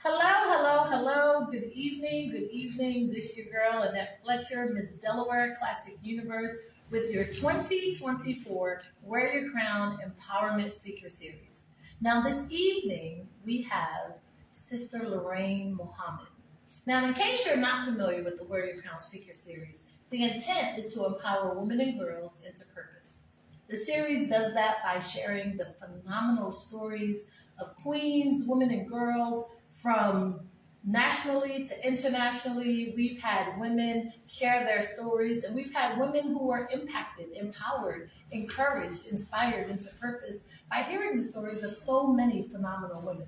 Hello, hello, hello. Good evening, good evening. This your girl, Annette Fletcher, Miss Delaware Classic Universe, with your 2024 Wear Your Crown Empowerment Speaker Series. Now, this evening, we have Sister Lorraine Muhammad. Now, in case you're not familiar with the Wear Your Crown Speaker Series, the intent is to empower women and girls into purpose. The series does that by sharing the phenomenal stories of queens, women, and girls from nationally to internationally. We've had women share their stories, and we've had women who are impacted, empowered, encouraged, inspired into purpose by hearing the stories of so many phenomenal women.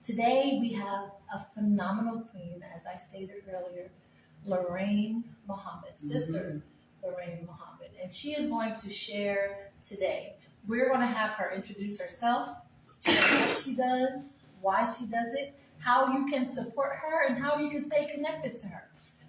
Today, we have a phenomenal queen, as I stated earlier, Lorraine Muhammad, Sister Lorraine Muhammad, and she is going to share today. We're going to have her introduce herself, share what she does, why she does it, how you can support her, and how you can stay connected to her.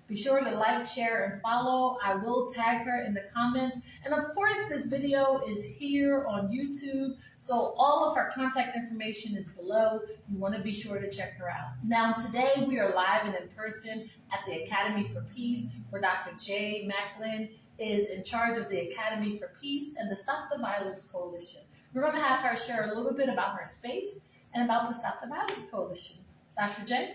Be sure to like, share, and follow. I will tag her in the comments. And of course, this video is here on YouTube, so all of her contact information is below. You want to be sure to check her out. Now, today we are live and in person at the Academy for Peace, where Dr. J. Macklin is in charge of the Academy for Peace and the Stop the Violence Coalition. We're going to have her share a little bit about her space and about the Stop the Violence Coalition. Dr. J?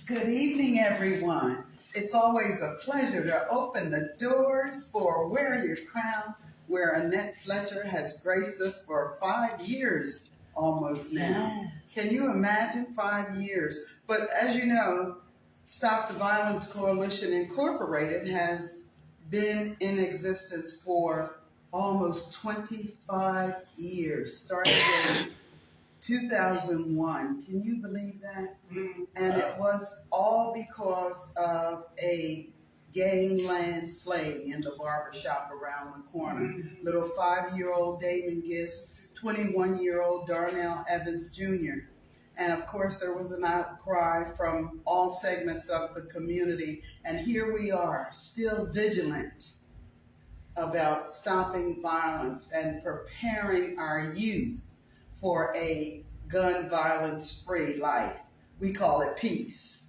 Good evening, everyone. It's always a pleasure to open the doors for Wear Your Crown, where Annette Fletcher has graced us for 5 years almost now. Yes. Can you imagine 5 years? But as you know, Stop the Violence Coalition Incorporated has been in existence for almost 25 years, starting in 2001. Can you believe that? And it was all because of a gangland slaying in the barbershop around the corner. Little 5-year-old Damon Gist, 21-year-old Darnell Evans Jr. And of course, there was an outcry from all segments of the community. And here we are, still vigilant about stopping violence and preparing our youth for a gun violence-free life. We call it peace,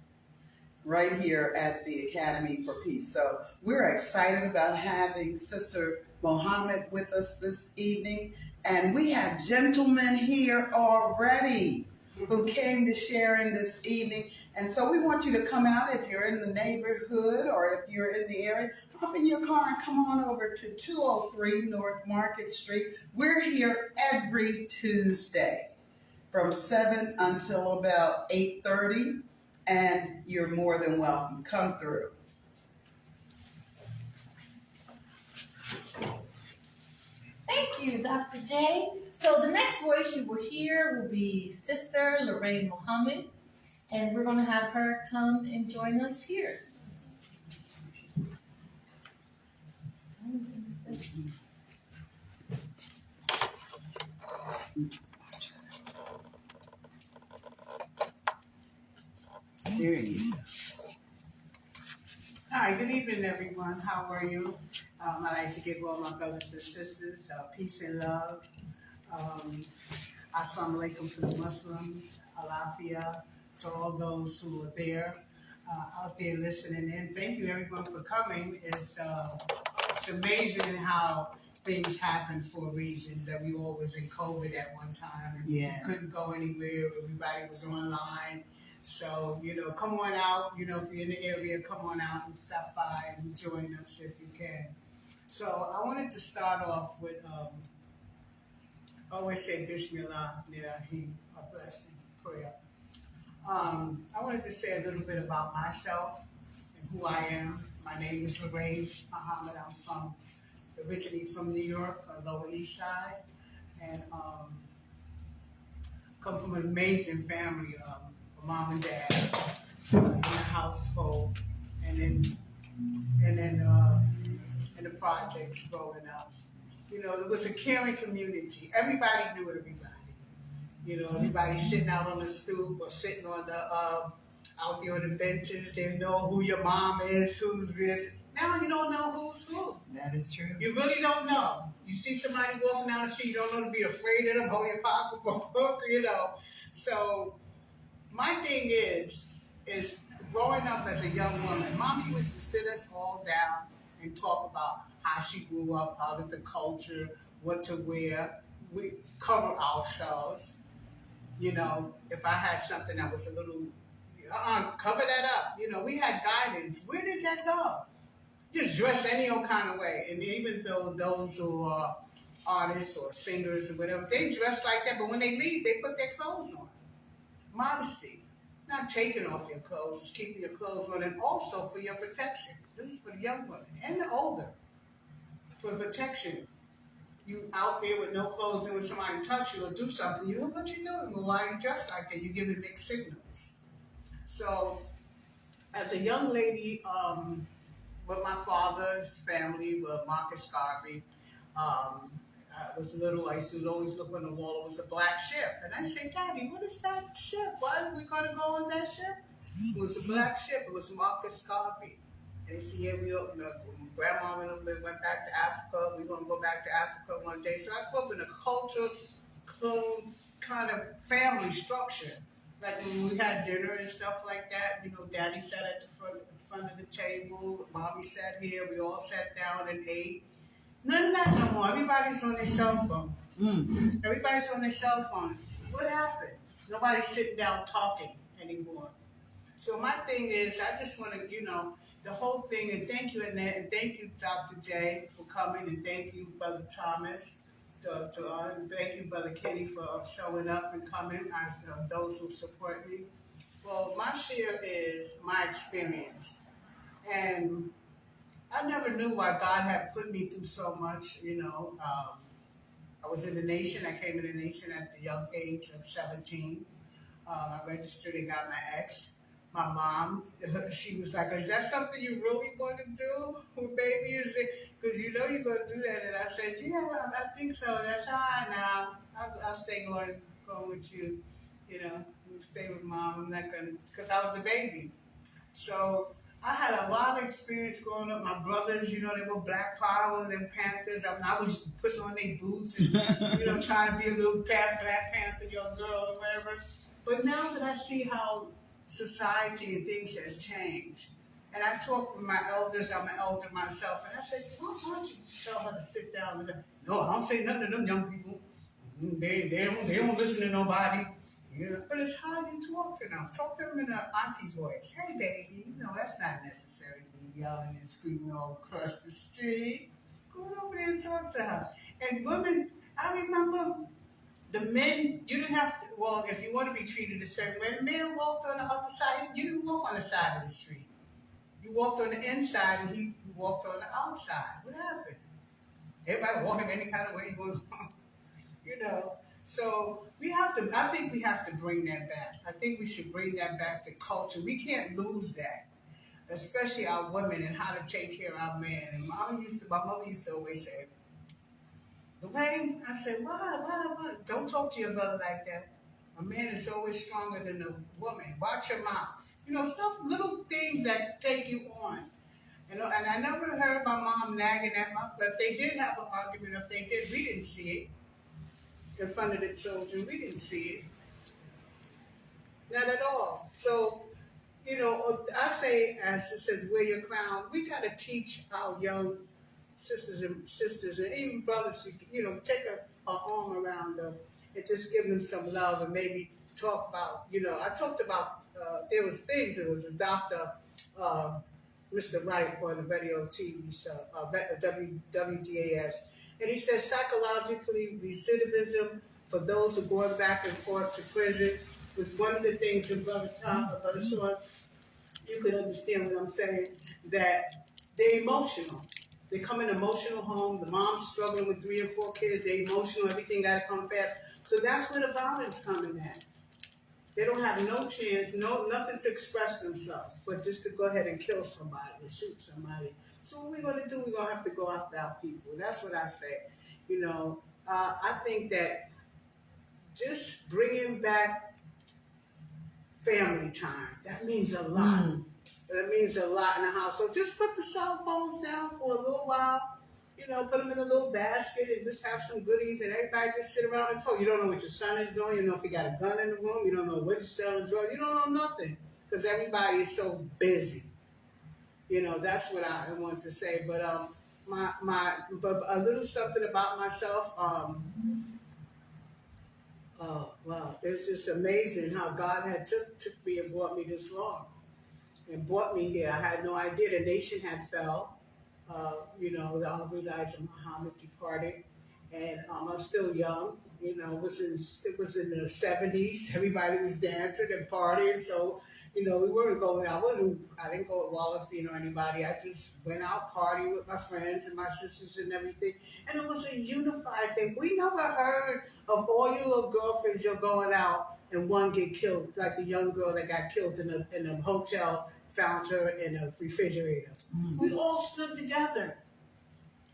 right here at the Academy for Peace. So we're excited about having Sister Muhammad with us this evening. And we have gentlemen here already who came to share in this evening. And so we want you to come out if you're in the neighborhood or if you're in the area. Hop in your car and come on over to 203 North Market Street. We're here every Tuesday from 7 until about 8:30, and you're more than welcome. Come through. Thank you, Dr. J. So the next voice you will hear will be Sister Lorraine Muhammad, and we're going to have her come and join us here. There you go. Hi, good evening, everyone. How are you? I'd like to give all my brothers and sisters peace and love. Assalamu alaikum to the Muslims, alafia to all those who are there, out there listening in. Thank you, everyone, for coming. It's amazing how things happen for a reason, that we all was in COVID at one time and we couldn't go anywhere. Everybody was online. So, come on out. If you're in the area, come on out and stop by and join us if you can. So I wanted to start off with, I always say Bismillah, a blessing, prayer. I wanted to say a little bit about myself and who I am. My name is Lorraine Muhammad. I'm originally from New York, Lower East Side, and come from an amazing family. Mom and dad in the household, and then in the projects growing up. It was a caring community. Everybody knew everybody. Everybody sitting out on the stoop or sitting on the out there on the benches. They know who your mom is, who's this. Now you don't know who's who. That is true. You really don't know. You see somebody walking down the street, you don't know to be afraid of them, hold your pocketbook, you know. So my thing is growing up as a young woman, Mommy used to sit us all down and talk about how she grew up, out of the culture, what to wear. We cover ourselves. You know, if I had something that was a little, cover that up. You know, we had guidance. Where did that go? Just dress any old kind of way. And even though those who are artists or singers or whatever, they dress like that, but when they leave, they put their clothes on. Modesty. Not taking off your clothes, it's keeping your clothes on, and also for your protection. This is for the young women and the older. For protection. You out there with no clothes, and when somebody touch you or do something, you know what you're doing. Well, why are you dressed like that? You're giving mixed signals. So, as a young lady, with my father's family, with Marcus Garvey, I was little, I used to always look on the wall, it was a black ship. And I said, Daddy, what is that ship? Why are we going to go on that ship? It was a black ship, it was Marcus Garvey. And he said, yeah, Grandma and them went back to Africa, we're going to go back to Africa one day. So I grew up in a cultural, kind of family structure. Like when we had dinner and stuff like that, you know, Daddy sat at the front of the table, Mommy sat here, we all sat down and ate. None of that no more. Everybody's on their cell phone. Everybody's on their cell phone. What happened? Nobody's sitting down talking anymore. So my thing is, I just want to, you know, the whole thing, and thank you, Annette, and thank you, Dr. J, for coming, and thank you, Brother Thomas, and thank you, Brother Kenny, for showing up and coming, as those who support me. Well, my share is my experience. And I never knew why God had put me through so much, you know. I was in the nation. I came in the nation at the young age of 17. I registered and got my ex. My mom, she was like, is that something you really want to do? Well, baby, is it? Because you know you're going to do that. And I said, yeah, I think so. That's fine now. I'll stay going with you. You know, stay with Mom. I'm not going to, because I was the baby. So I had a lot of experience growing up. My brothers, you know, they were Black Power, they were Panthers. I was putting on their boots and, you know, trying to be a little Black Panther young girl or whatever. But now that I see how society and things has changed, and I talk with my elders, I'm an elder myself, and I said, why don't you tell her to sit down with them? No, I don't say nothing to them young people. They don't listen to nobody. Yeah, but it's how you talk to them. Talk to them in an Aussie voice. Hey, baby, you know, that's not necessary to be yelling and screaming all across the street. Go over there and talk to her. And women, I remember the men, you didn't have to, well, if you want to be treated a certain way, men walked on the other side. You didn't walk on the side of the street. You walked on the inside and he walked on the outside. What happened? Everybody walking any kind of way you want, you know. So we have to, I think we have to bring that back. I think we should bring that back to culture. We can't lose that, especially our women and how to take care of our men. And my mother used to always say, Lorraine, I said, why? Don't talk to your brother like that. A man is always stronger than a woman. Watch your mouth. You know, stuff, little things that take you on. You know, and I never heard my mom nagging at my, but if they did have an argument, if they did, we didn't see it. In front of the children, we didn't see it. Not at all. So, you know, I say, as it says, wear your crown, we got to teach our young sisters and even brothers, you know, take a arm around them and just give them some love and maybe talk about, you know, I talked about, there was things, there was a doctor, Mr. Wright on the radio TV show, WDAS, and he says psychologically recidivism for those who are going back and forth to prison was one of the things that Brother Sean, you can understand what I'm saying, that they're emotional. They come in an emotional home, the mom's struggling with 3 or 4 kids, they're emotional, everything got to come fast. So that's where the violence coming at. They don't have no chance, nothing to express themselves, but just to go ahead and kill somebody and shoot somebody. So what we're going to do, we're going to have to go after our people. That's what I say. You know, I think that just bringing back family time, that means a lot. That means a lot in the house. So just put the cell phones down for a little while. You know, put them in a little basket and just have some goodies, and everybody just sit around and talk. You don't know what your son is doing. You don't know if he got a gun in the room. You don't know what he's selling drugs. You don't know nothing because everybody is so busy. You know, that's what I want to say. But but a little something about myself. Wow, it's just amazing how God had took me and brought me this long, and brought me here. I had no idea the nation had fell. You know, the Honorable Elijah Muhammad departed, and I'm still young. You know, it was in the 70s. Everybody was dancing and partying, so you know we weren't going. I didn't go with Wallerstein or anybody. I just went out partying with my friends and my sisters and everything, and it was a unified thing. We never heard of all your little girlfriends you're going out and one get killed, like the young girl that got killed in a hotel. Found her in a refrigerator. Mm-hmm. We all stood together.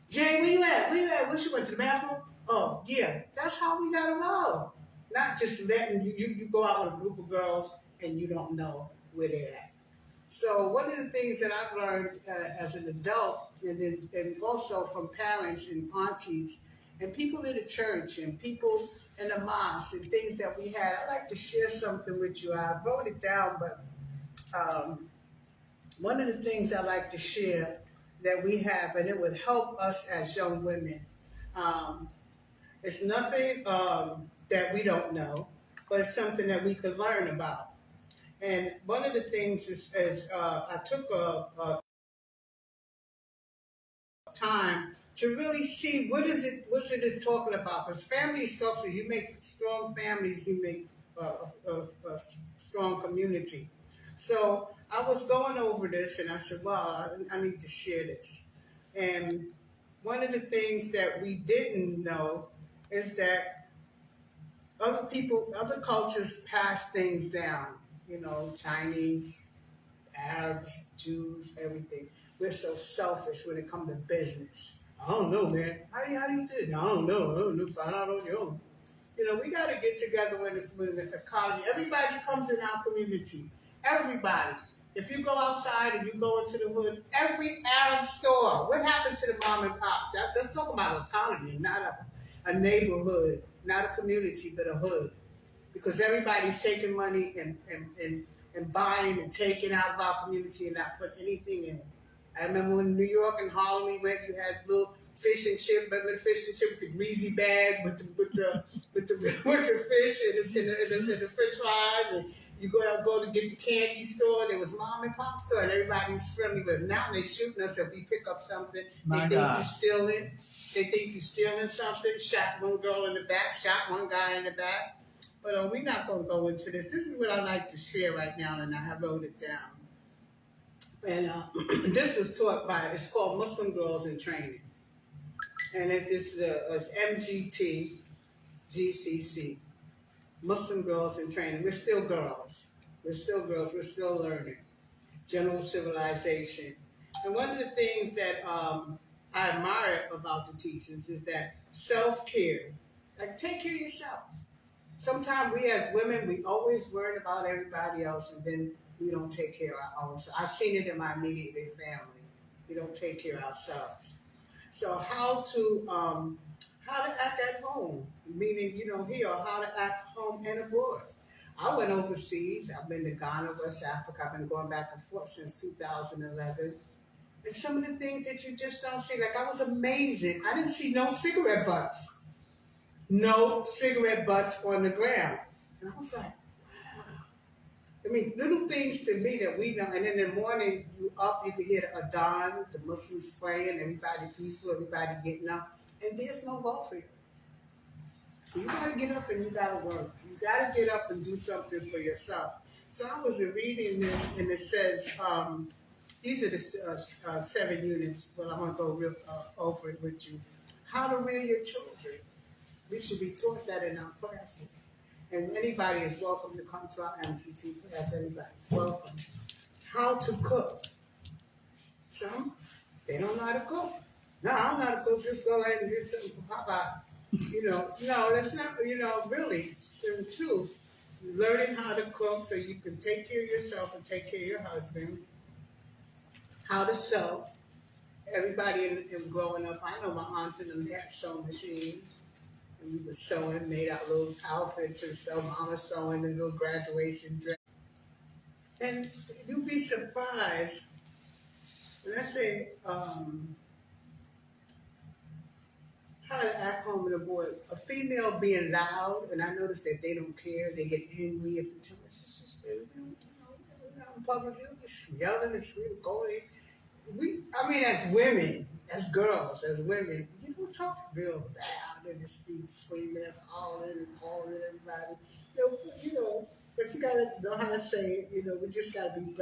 Jay, where you at? Where you at? Where she went to the bathroom? Oh, yeah. That's how we got to roll. Not just letting you go out with a group of girls and you don't know where they're at. So one of the things that I've learned as an adult, and also from parents and aunties and people in the church and people in the mosque and things that we had, I'd like to share something with you. I wrote it down, but one of the things I like to share that we have, and it would help us as young women, it's nothing that we don't know, but it's something that we could learn about. And one of the things is I took a time to really see what's it talking about. Because family structures, you make strong families, you make a strong community. So I was going over this and I said, wow, I need to share this. And one of the things that we didn't know is that other cultures pass things down. You know, Chinese, Arabs, Jews, everything. We're so selfish when it comes to business. I don't know, man. How do you do it? I don't know. Find out on your own. You know, we got to get together when the economy. Everybody comes in our community. Everybody. If you go outside and you go into the hood, every Arab store, what happened to the mom and pops? Let's talk about an economy, not a neighborhood, not a community, but a hood. Because everybody's taking money and buying and taking out of our community and not putting anything in. I remember when New York and Harlem we went, you had little fish and chip, remember the fish and chip with the greasy bag with the fish and the French fries, and you go to get the candy store. There was mom and pop store, and everybody's friendly. Because now they're shooting us if we pick up something. They think you're stealing. They think you're stealing something. Shot one girl in the back. Shot one guy in the back. But we're not going to go into this. This is what I like to share right now, and I wrote it down. And this was taught by, it's called Muslim Girls in Training. And it's MGT, GCC, Muslim Girls in Training. We're still girls. We're still girls. We're still learning. General civilization. And one of the things that I admire about the teachings is that self-care. Like, take care of yourself. Sometimes we as women, we always worry about everybody else, and then we don't take care of our own. So I've seen it in my immediate family. We don't take care of ourselves. So how to act at home, meaning, you know, here, or how to act home and abroad. I went overseas. I've been to Ghana, West Africa. I've been going back and forth since 2011. And some of the things that you just don't see, like I was amazing. I didn't see no cigarette butts. No cigarette butts on the ground. And I was like, wow. I mean, little things to me that we know. And in the morning, you can hear the adhan, the Muslims praying, everybody peaceful, everybody getting up. And there's no welfare. So you got to get up and you got to work. You got to get up and do something for yourself. So I was reading this, and it says, these are the 7 units, but I'm going to go over it with you. How to rear your children. We should be taught that in our classes. And anybody is welcome to come to our MTT class. Everybody's welcome. How to cook. Some, they don't know how to cook. No, I don't know how to cook. Just go ahead and get something for Papa. You know, no, that's not, you know, really, in truth, learning how to cook so you can take care of yourself and take care of your husband. how to sew. Everybody in growing up, I know my aunts and them had sewing machines. And we were sewing, made out little outfits and stuff. Mama sewing and little graduation dress. And you'd be surprised when I say how to act home with a boy. A female being loud, and I notice that they don't care. They get angry if it's too much. In public, you'll be yelling and screaming, going. I mean, as women, as girls, as women, you don't talk real loud in the streets, screaming, hollering, and calling everybody. But you gotta know how to say it. We just gotta be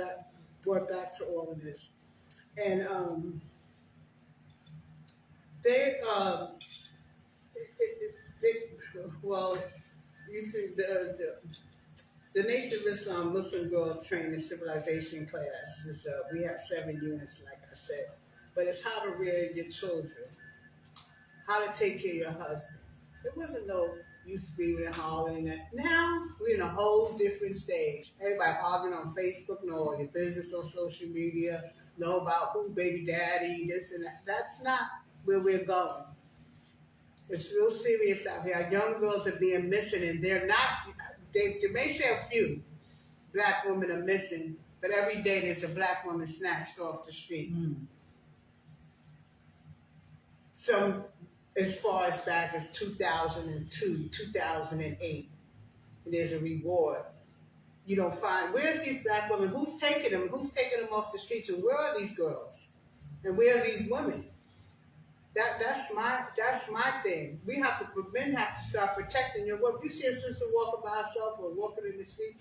brought back to all of this. And they, well, you see, the Nation of Islam Muslim Girls Training Civilization class is, we have 7 units, like I said. But it's how to rear your children, how to take care of your husband. There wasn't no you screaming and hollering. Now we're in a whole different stage. Everybody arguing on Facebook, know all your business on social media, know about who baby daddy, this and that. That's not where we're going. It's real serious out here. Our young girls are being missing, and they're not. They may say a few black women are missing, but every day there's a black woman snatched off the street. Some as far as back as 2002, 2008, and there's a reward. You don't find, where's these black women? Who's taking them? Who's taking them off the streets? And where are these girls? And where are these women? That's my thing. Men have to start protecting your wife. If you see a sister walking by herself or walking in the street,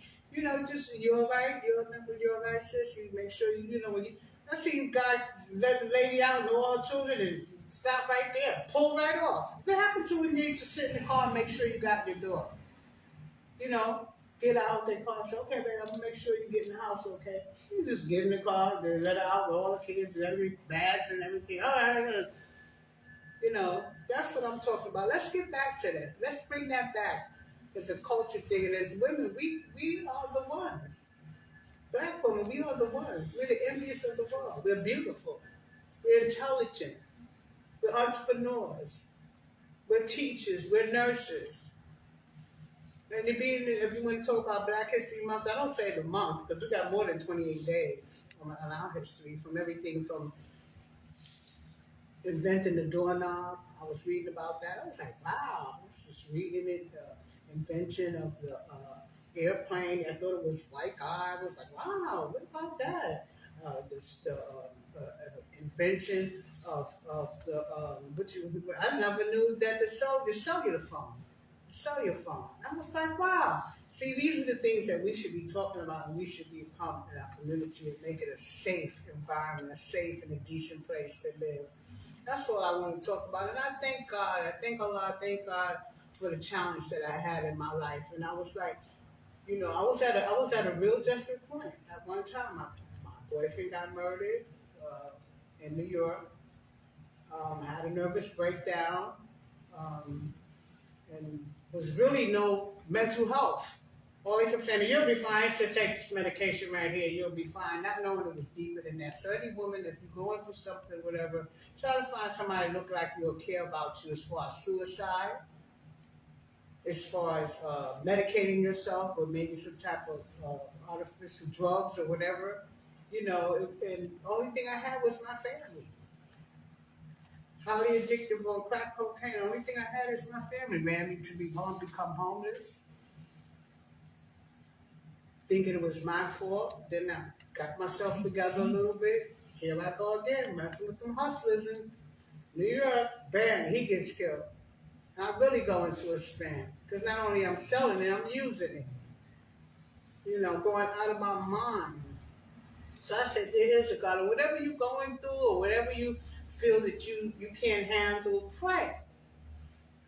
just you're all right. You're all right, sis. You make sure when I see a guy let the lady out and all her children and stop right there, pull right off. What happened to when you used to sit in the car and make sure you got your door? Get out their car and say, okay, babe, I'm gonna make sure you get in the house, okay? You just get in the car, they let her out with all the kids and every bags and everything. All right. That's what I'm talking about. Let's get back to that. Let's bring that back. It's a culture thing, and as women, we are the ones. Black women, we are the ones. We're the envious of the world. We're beautiful. We're intelligent. We're entrepreneurs. We're teachers. We're nurses. And if you want to talk about Black History Month, I don't say the month, because we got more than 28 days on our history, from everything from inventing the doorknob. I was reading about that. I was like, wow. I was just reading it, the invention of the airplane. I thought it was white guy. I was like, wow, what about that? The invention of the, I never knew that the cellular phone. I was like, wow. See, these are the things that we should be talking about, and we should be pumping in our community and make it a safe environment, a safe and a decent place to live. That's all I want to talk about. And I thank God. I thank God for the challenge that I had in my life. And I was like, I was at a real desperate point. At one time, my boyfriend got murdered in New York. Had a nervous breakdown, and was really no mental health. All he kept saying, you'll be fine, so take this medication right here, you'll be fine, not knowing it was deeper than that. So any woman, if you're going through something, whatever, try to find somebody that look like you'll care about you as far as suicide, as far as medicating yourself, or maybe some type of artificial drugs or whatever. And the only thing I had was my family. Highly addictive on crack cocaine. The only thing I had is my family, man. Me to become homeless. Thinking it was my fault. Then I got myself together a little bit. Here I go again, messing with some hustlers in New York. Bam, he gets killed. And I really go into a spam. Because not only I'm selling it, I'm using it. Going out of my mind. So I said, there is a God. And whatever you're going through, or whatever you feel that you can't handle, pray.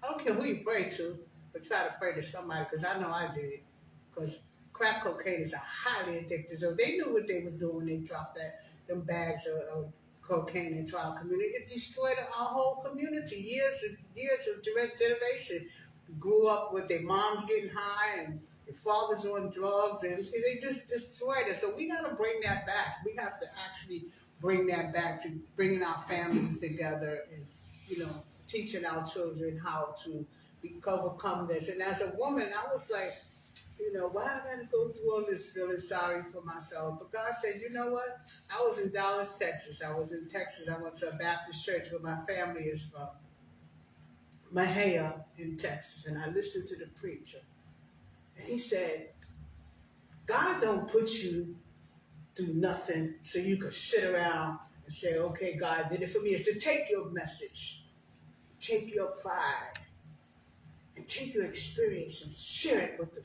I don't care who you pray to, but try to pray to somebody, because I know I did. Because crack cocaine is a highly addictive. So they knew what they was doing when they dropped them bags of cocaine into our community. It destroyed our whole community. Years of generation grew up with their moms getting high and their fathers on drugs, and they just destroyed us. So we got to bring that back. We have to actually bring that back to bringing our families together and, teaching our children how to overcome this. And as a woman, I was like, why I gotta go through all this feeling sorry for myself? But God said, you know what? I was in Dallas, Texas. I went to a Baptist church where my family is from, Mahia in Texas. And I listened to the preacher. And he said, God don't put you through nothing so you could sit around and say, okay, God did it for me. It's to take your message, take your pride, and take your experience and share it with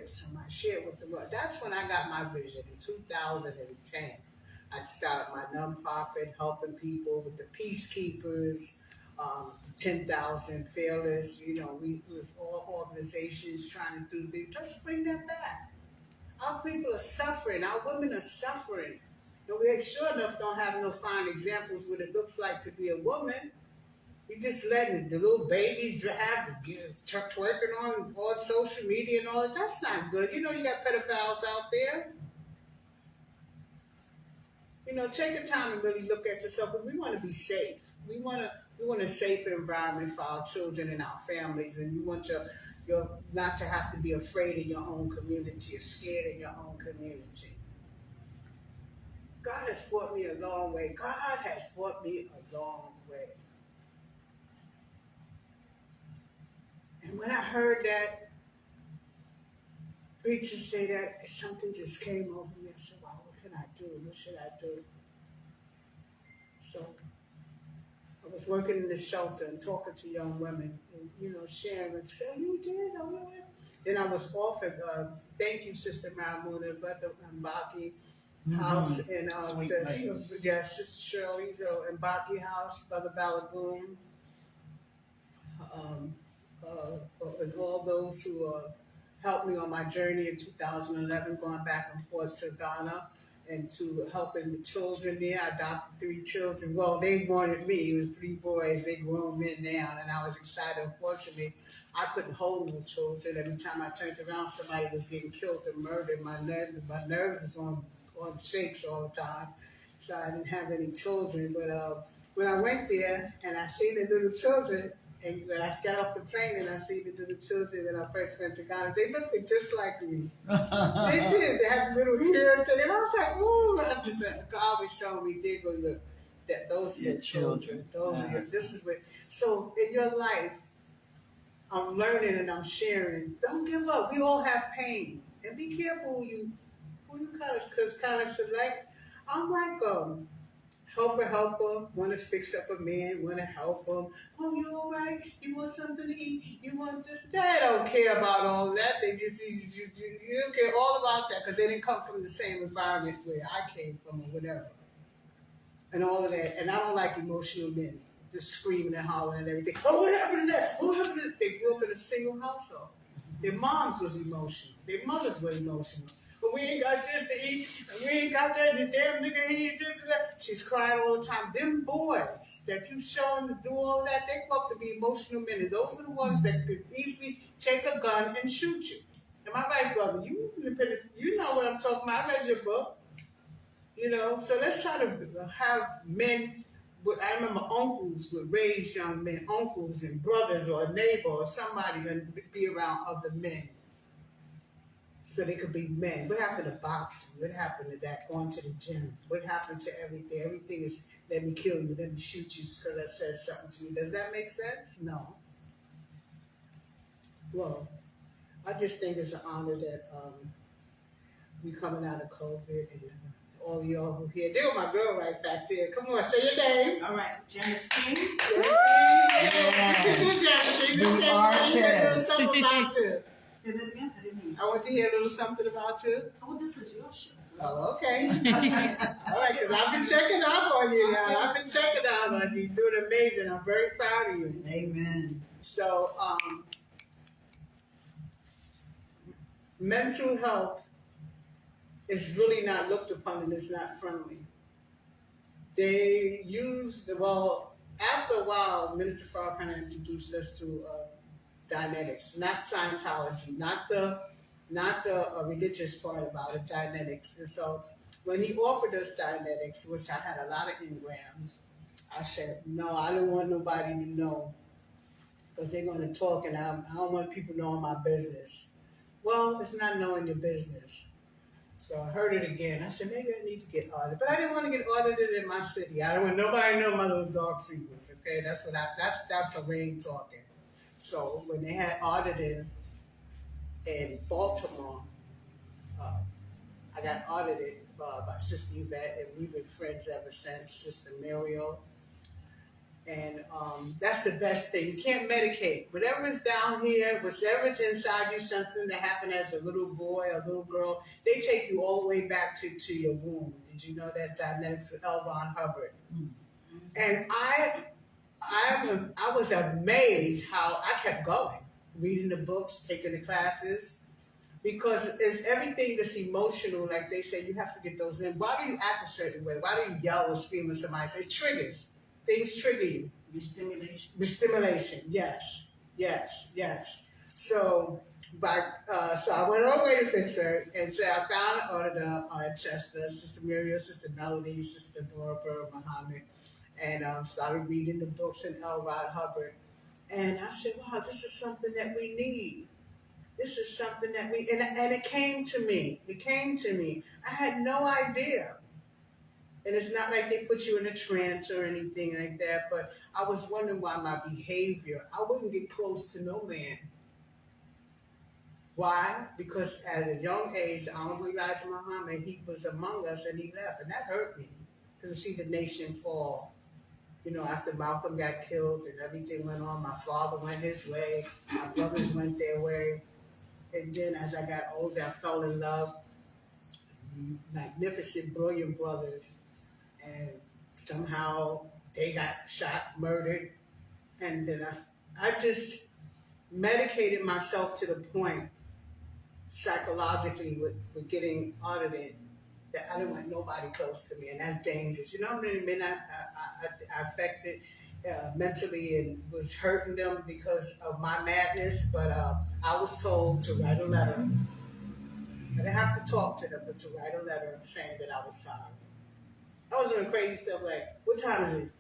somebody, share it with the world. That's when I got my vision in 2010. I started my nonprofit helping people with the peacekeepers, the 10,000 fearless. It was all organizations trying to do things. Let's bring that back. Our people are suffering. Our women are suffering. And we sure enough don't have no fine examples what it looks like to be a woman. We just letting the little babies twerking on social media and all that. That's not good. You got pedophiles out there. Take the time and really look at yourself, because we want to be safe. We want a safe environment for our children and our families, and you want your not to have to be afraid in your own community or scared in your own community. God has brought me a long way. God has brought me a long way. And when I heard that preacher say that, something just came over me. I said, wow, what can I do? What should I do? So I was working in the shelter and talking to young women and, sharing and saying, you did? Oh, yeah. Then I was offered, thank you, Sister Maramuna, Brother Mbaki House, and Sister Shirley, Mbaki House, Brother Balagoon, and all those who helped me on my journey in 2011, going back and forth to Ghana and to helping the children there. I adopted 3 children. Well, they wanted me. It was 3 boys. They grown men now, and I was excited. Unfortunately, I couldn't hold no children. Every time I turned around, somebody was getting killed or murdered. My nerves is on shakes all the time, so I didn't have any children. But when I went there and I seen the little children, and when I got off the plane and I see the little children when I first went to Ghana, they looked just like me. They did. They had the little hair thing. And I was like, ooh. God was showing me, they go, look, that those are your children. This is what. So in your life, I'm learning and I'm sharing. Don't give up. We all have pain. And be careful who you kind of select. I'm like, helper, want to fix up a man, want to help him. Oh, you all right? You want something to eat? You want this? They don't care about all that. They just, you don't care all about that, because they didn't come from the same environment where I came from or whatever. And all of that. And I don't like emotional men, just screaming and hollering and everything. Oh, what happened to that? What happened to that? They grew up in a single household. Their moms was emotional. Their mothers were emotional. But we ain't got this to eat, and we ain't got that, the damn nigga ain't this and that. She's crying all the time. Them boys that you showing to do all that, they grow up to be emotional men. And those are the ones that could easily take a gun and shoot you. Am I right, brother? You know what I'm talking about. I read your book. So let's try to have men. I remember uncles would raise young men, uncles and brothers or a neighbor or somebody, and be around other men, so they could be men. What happened to boxing? What happened to that? Going to the gym? What happened to everything? Everything is, let me kill you, let me shoot you because that says something to me. Does that make sense? No. Well, I just think it's an honor that we coming out of COVID, and all y'all who here. There my girl right back there. Come on, say your name. All right, Janice King. You are Janice. Something about you. Say that again? I didn't hear. I want to hear a little something about you. Oh, this is your show. Oh, okay. All right, because I've been checking up on you now. I've been checking out on you. You're doing amazing. I'm very proud of you. Amen. So, mental health is really not looked upon, and it's not friendly. They use after a while, Minister Farrakhan introduced us to Dianetics, not Scientology, not the religious part about it, Dianetics. And so when he offered us Dianetics, which I had a lot of engrams, I said, no, I don't want nobody to know because they're going to talk and I don't want people knowing my business. Well, it's not knowing your business. So I heard it again. I said, maybe I need to get audited. But I didn't want to get audited in my city. I don't want nobody to know my little dark secrets, okay? That's Lorraine talking. So when they had audited in Baltimore, I got audited by Sister Yvette, and we've been friends ever since, Sister Muriel. And that's the best thing. You can't medicate. Whatever is down here, whatever is inside you, something that happened as a little boy or little girl, they take you all the way back to your womb. Did you know that? Dianetics with L. Ron Hubbard. Mm-hmm. And I was amazed how I kept going, reading the books, taking the classes, because it's everything that's emotional. Like they say, you have to get those in. Why do you act a certain way? Why do you yell or scream at somebody? It triggers. Things trigger you. The stimulation. The stimulation, yes. So, so I went all the way to Pittsburgh, and so I found an auditor at Chester, Sister Muriel, Sister Melody, Sister Lorraine Muhammad, and started reading the books in L. Ron Hubbard. And I said, wow, this is something that we need. This is something that we, and it came to me. I had no idea. And it's not like they put you in a trance or anything like that, but I was wondering why my behavior, I wouldn't get close to no man. Why? Because at a young age, the Honorable Elijah Muhammad, he was among us and he left, and that hurt me. Because to see the nation fall, after Malcolm got killed and everything went on, my father went his way, my brothers went their way. And then as I got older, I fell in love. Magnificent, brilliant brothers. And somehow they got shot, murdered. And then I just medicated myself to the point, psychologically, with getting audited, that I didn't want nobody close to me. And that's dangerous. You know what I mean? I affected mentally and was hurting them because of my madness. But I was told to write a letter. I didn't have to talk to them, but to write a letter saying that I was sorry. I was doing crazy stuff like, what time is it?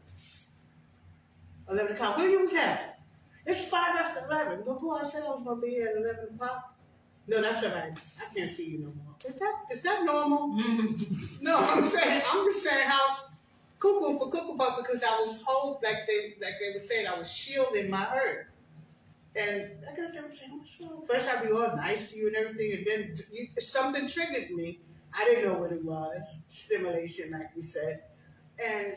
11 o'clock. Where you was at? It's 5 after 11. Before I said I was going to be here at 11 o'clock. No, that's all right. I can't see you no more. Is that normal? No, I'm just saying how cuckoo for cuckoo puff, because I was like they were saying, I was shielding my hurt. And I guess they were saying, what's wrong? First I'd be all nice to you and everything, and then something triggered me. I didn't know what it was. Stimulation, like you said. And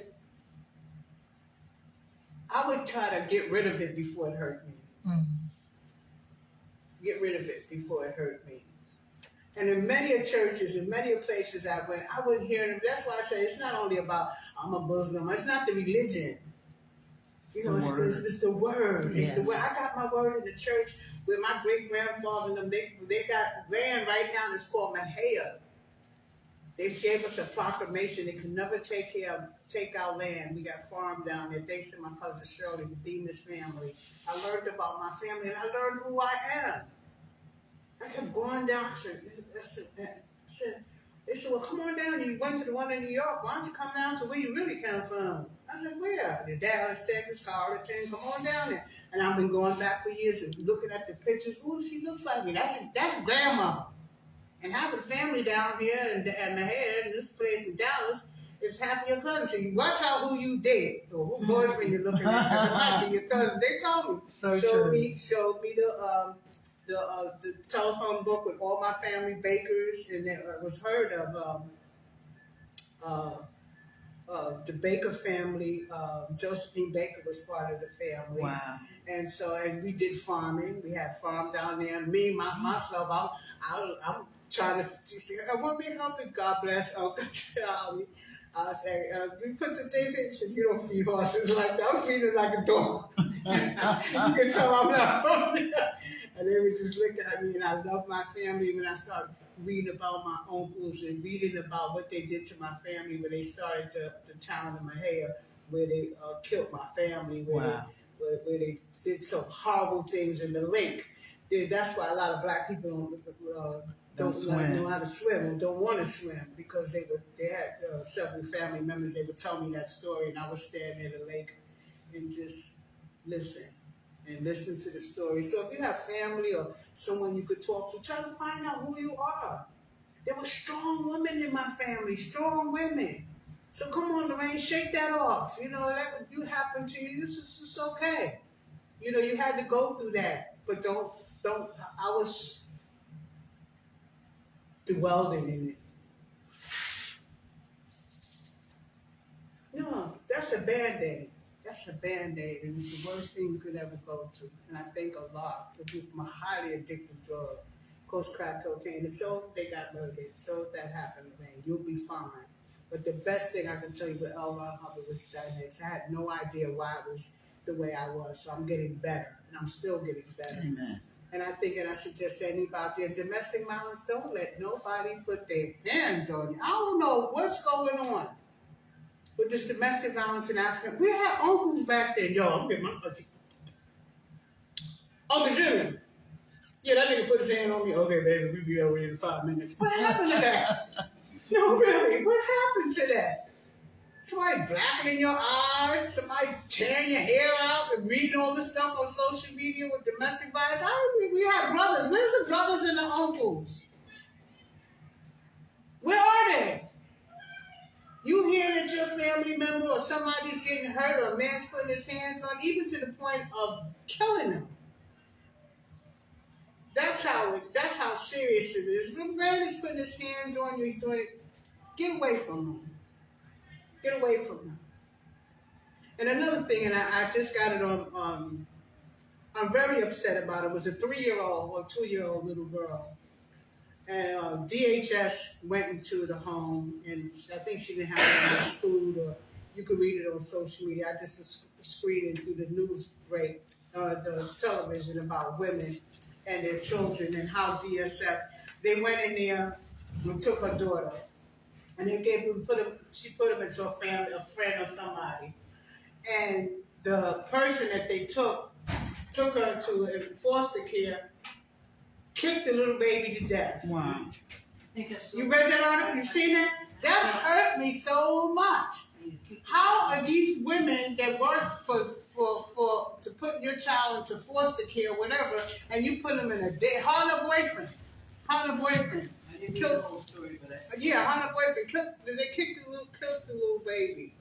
I would try to get rid of it before it hurt me. Mm-hmm. Get rid of it before it hurt me. And in many churches, in many places I went, I wouldn't hear them. That's why I say it's not only about I'm a Muslim. It's not the religion. It's the word. Yes. It's the word. I got my word in the church with my great grandfather and them. They got land right now. It's called Mahia. They gave us a proclamation. They could never take our land. We got farm down there. Thanks to my cousin Shirley, the Demas family. I learned about my family and I learned who I am. I kept going down. I said, they said, well, come on down. You went to the one in New York. Why don't you come down to where you really come from? I said, where? The Dallas, Texas, Carlton. Come on down there. And I've been going back for years and looking at the pictures. Ooh, she looks like me. That's grandmother. And half the family down here in Mahia, in this place in Dallas, is half of your cousins. So you watch out who you date or who boyfriend you're looking at. It might be your cousin. They told me. Showed me the telephone book with all my family bakers, and it was heard of the Baker family. Josephine Baker was part of the family. Wow. And we did farming. We had farms down there. Me, myself, I'm trying to see. I want to be helping. God bless Uncle Charlie. I say, we put the things in. He said, you don't feed horses like that. I'm feeding like a dog. You can tell I'm not from there. And they was just looking at me, and I love my family. When I started reading about my uncles and reading about what they did to my family when they started the town of Mahia, where they killed my family, where they did some horrible things in the lake. That's why a lot of black people don't don't know how to swim and don't want to swim because they had several family members. They would tell me that story, and I would stand near the lake and just listen to the story. So if you have family or someone you could talk to, try to find out who you are. There were strong women in my family, strong women. So come on, Lorraine, shake that off. You know, that you happened to you, it's okay. You know, you had to go through that, but don't. I was dwelling in it. No, that's a Band-Aid. That's a Band-Aid, and it's the worst thing you could ever go through. And I think a lot to be from a highly addictive drug, of course, crack cocaine. And so they got murdered. So that happened, man. You'll be fine. But the best thing I can tell you with L. Ron Hubbard was diabetes. I had no idea why I was the way I was. So I'm getting better, and I'm still getting better. Amen. And I think, and I suggest to anybody out there, domestic violence, don't let nobody put their hands on you. I don't know what's going on with this domestic violence in Africa. We had uncles back then. Yo, I'm getting my Uncle Jimmy. Yeah, that nigga put his hand on me. Okay, baby, we'll be over here in 5 minutes. What happened to that? No, really, what happened to that? Somebody blackening your eyes, somebody tearing your hair out and reading all this stuff on social media with domestic violence. I remember we had brothers. Where's the brothers and the uncles? Where are they? You hear that your family member or somebody's getting hurt or a man's putting his hands on, even to the point of killing them. That's how serious it is. If a man is putting his hands on you, he's doing it. Get away from him. Get away from him. And another thing, and I just got it on, I'm very upset about it, was a 3-year-old or 2-year-old little girl. And DHS went into the home, and I think she didn't have much food, or you could read it on social media. I just was screening through the news break, the television about women and their children and how DSF, they went in there and took her daughter. And they she put him into a friend or somebody. And the person that they took her to foster care, kicked the little baby to death. Wow. You read that article? You seen that? That hurt me so much. How are these women that work for to put your child into foster care or whatever, and you put them in a day? Her and her boyfriend. I didn't hear the whole story, but Yeah, her and her boyfriend. They killed the little baby.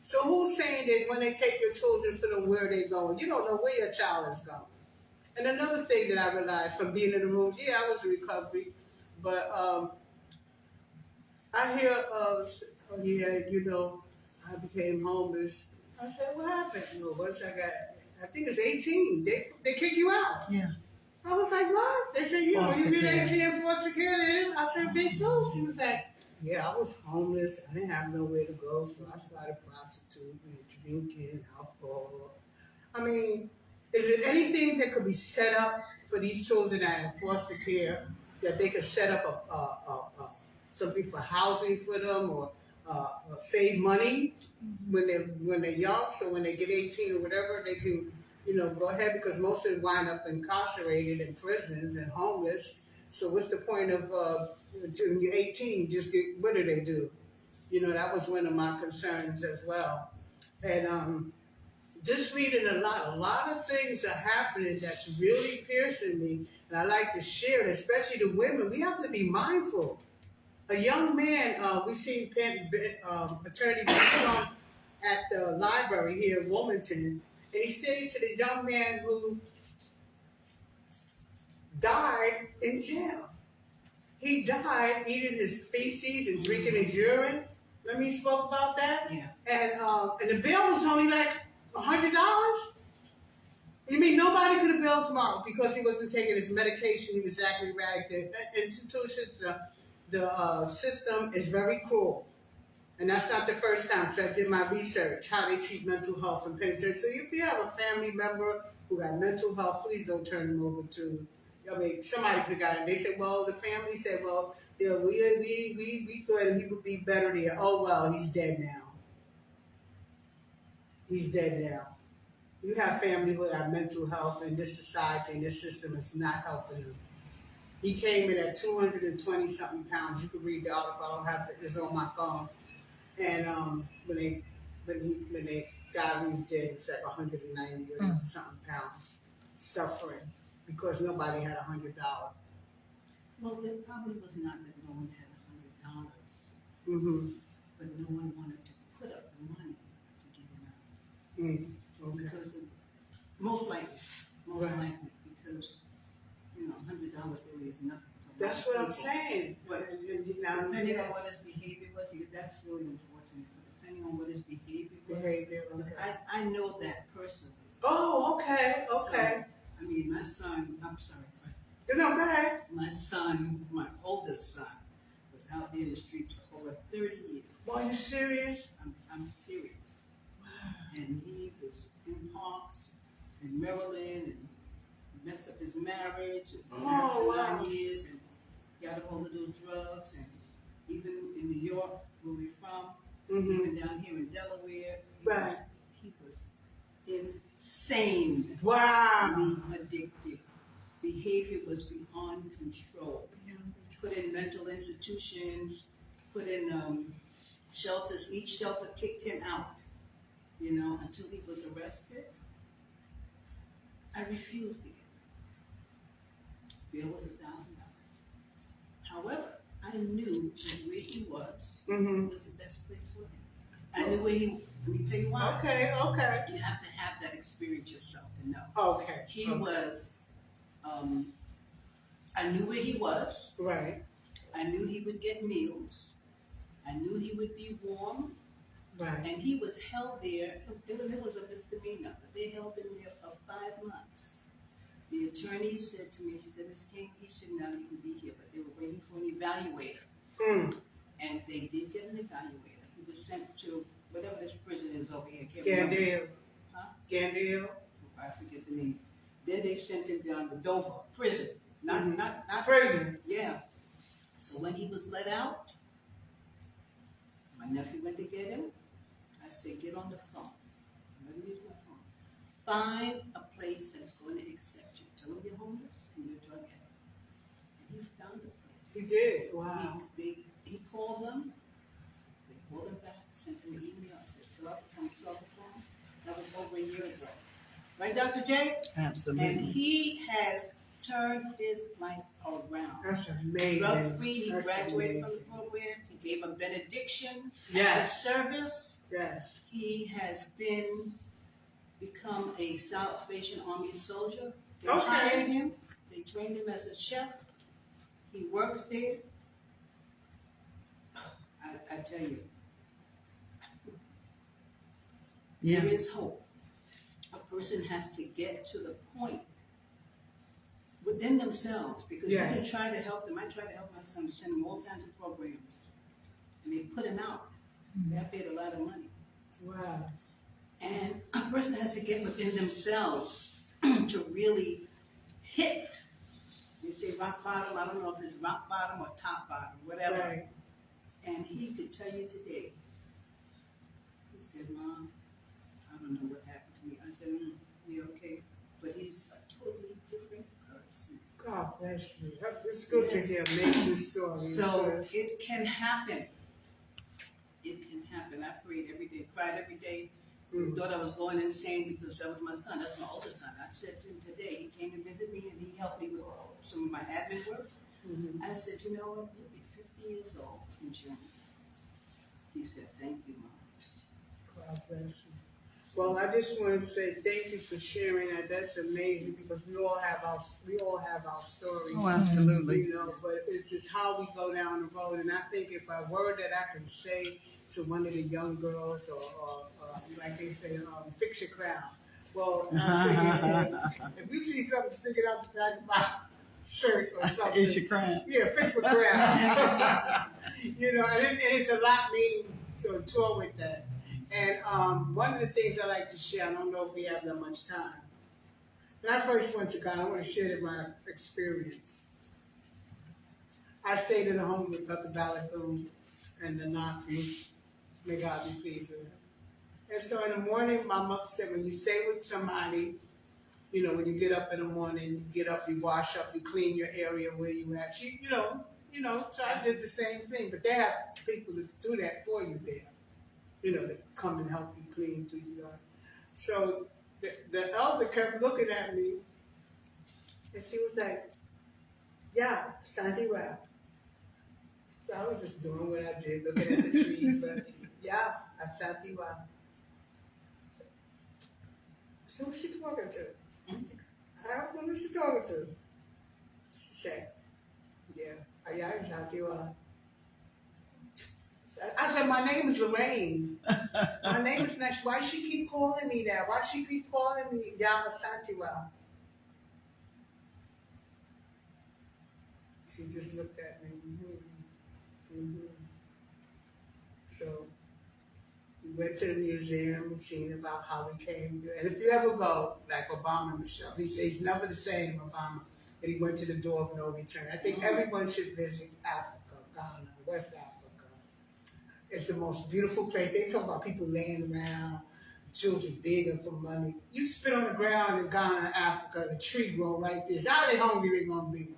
So who's saying that when they take your children for them, where they going? You don't know where your child is going. And another thing that I realized from being in the rooms, yeah, I was in recovery, but I hear, I became homeless. I said, what happened? Once I think it's 18, they kick you out. Yeah. I was like, what? They said, when Foster you get care. 18 in foster care, I said, they do. She was like, yeah, I was homeless. I didn't have nowhere to go, so I started prostituting, drinking, alcohol. I mean, is there anything that could be set up for these children that are in foster care, that they could set up something for housing for them, or save money when they're young, so when they get 18 or whatever, they can, go ahead, because most of them wind up incarcerated in prisons and homeless. So what's the point of when you're 18, what do they do? That was one of my concerns as well. And just reading a lot of things are happening that's really piercing me, and I like to share it, especially the women. We have to be mindful. A young man, we seen Attorney Ben at the library here in Wilmington, and he stated to the young man who died in jail. He died eating his feces and drinking his urine. Remember he spoke about that? Yeah. And the bill was only like $100. You mean nobody could have bailed him out because he wasn't taking his medication? He was acting erratic. The institutions, the system is very cruel. And that's not the first time, because I did my research, how they treat mental health in penitentiary. So if you have a family member who got mental health, please don't turn them over to, somebody could have got it. They said, well, the family said, well, yeah, we thought he would be better there. Oh, well, he's dead now. He's dead now. You have family who have mental health, and this society and this system is not helping them. He came in at 220 something pounds. You can read the article. I don't have it. It's on my phone. And when they got him, he's dead. It's like 190 something pounds, suffering because nobody had $100. Well, it probably was not that no one had $100, Mm-hmm. but no one wanted to put up the money to give him out. Okay. Because of, most likely, Right. because $100 really is nothing. to a That's lot what of I'm people. saying. But Now depending on what his behavior was, that's really unfortunate. But depending on what his behavior was, because I know that personally. Oh, okay, okay. So, I mean, my son. I'm sorry. No, go ahead. My son, my oldest son, was out there in the streets for over 30 years. Well, are you serious? I'm serious. And he was in parks in Maryland and messed up his marriage and Oh, wow. 9 years and got a hold of those drugs. And even in New York, where we're from, Mm-hmm. even down here in Delaware, Right. he was insanely Wow. addicted. Behavior was beyond control. Put in mental institutions, put in shelters. Each shelter kicked him out, until he was arrested. I refused it. Bill was $1,000. However, I knew that where he was Mm-hmm. was the best place for him. I knew where he. Let me tell you why. Okay, okay. You have to have that experience yourself to know. Okay. He was. I knew where he was. Right, I knew he would get meals. I knew he would be warm. right. And he was held there. It was a misdemeanor, but they held him there for 5 months. The attorney said to me, she said, Ms. King, he should not even be here, but they were waiting for an evaluator. Mm. And they did get an evaluator. He was sent to whatever this prison is over here. I can't remember. Gandale. Huh? Gandale. I forget the name. Then they sent him down to Dover prison. Not Prison. Yeah. So when he was let out, my nephew went to get him. I said, get on the phone. Let me use my phone. Find a place that's going to accept you. Tell them you're homeless and you're a drug addict. And he found a place. He did. Wow. He called them. They called him back, sent him an email. I said, fill out the form. That was over a year ago. Right, Dr. J? Absolutely. And he has turned his life around. That's amazing. Drug-free, he That's graduated from amazing. the program. He gave a benediction at Yes. service. Yes. He has become a Salvation Army soldier. They Okay. hired him. They trained him as a chef. He works there. I tell you, there is hope. A person has to get to the point within themselves, because you can try to help them. I tried to help my son, send him all kinds of programs, and they put him out. They paid a lot of money. Wow. And a person has to get within themselves to really hit. They say rock bottom. I don't know if it's rock bottom or top bottom, whatever. Right. And he could tell you today. He said, Mom, I don't know what happened to me. I said, we okay. But he's a totally different person. God bless you. It's good Yes. to hear amazing stories. So it can happen. It can happen. I prayed every day, cried every day. Thought I was going insane because that was my son. That's my oldest son. I said to him today, he came to visit me and he helped me with some of my admin work. Mm-hmm. I said, you know what? You'll be 50 years old in June. He said, thank you, Mom. God bless you. Well, I just want to say thank you for sharing that. That's amazing because we all have our stories. Oh, absolutely. You know, but it's just how we go down the road. And I think if a word that I can say to one of the young girls, or like they say, fix your crown. Well, if you see something sticking out the back of my shirt or something, It's your crown. yeah, fix my crown. You know, and it's a lot meaning to a tour with that. And one of the things I like to share, I don't know if we have that much time. When I first went to God, I want to share my experience. I stayed in a home with Dr. Balakoon and the Nafi. May God be pleased with him. And so in the morning, my mother said, when you stay with somebody, You know, when you get up in the morning, you get up, you wash up, you clean your area where you at. You know. So I did the same thing, but they have people to do that for you there. You know, to come and help you clean through your yard. So the elder kept looking at me, and she was like, "Yeah, Sandy, well." So I was just doing what I did, looking at the trees. But yeah, Asante wa. So who's she talking to? I don't know who she's talking to. She said, yeah, Aya Asante wa. I said, my name is Lorraine. My name is Nash. Why she keep calling me that? Why she keep calling me Ya Asante wa? She just looked at me. So we went to the museum and seen about how we came here. And if you ever go, like Obama, Michelle, he says he's never the same, Obama. And he went to the door of no return. I think everyone should visit Africa, Ghana, West Africa. It's the most beautiful place. They talk about people laying around, children begging for money. You spit on the ground in Ghana, Africa, the tree grow right there. How they hungry they gonna be?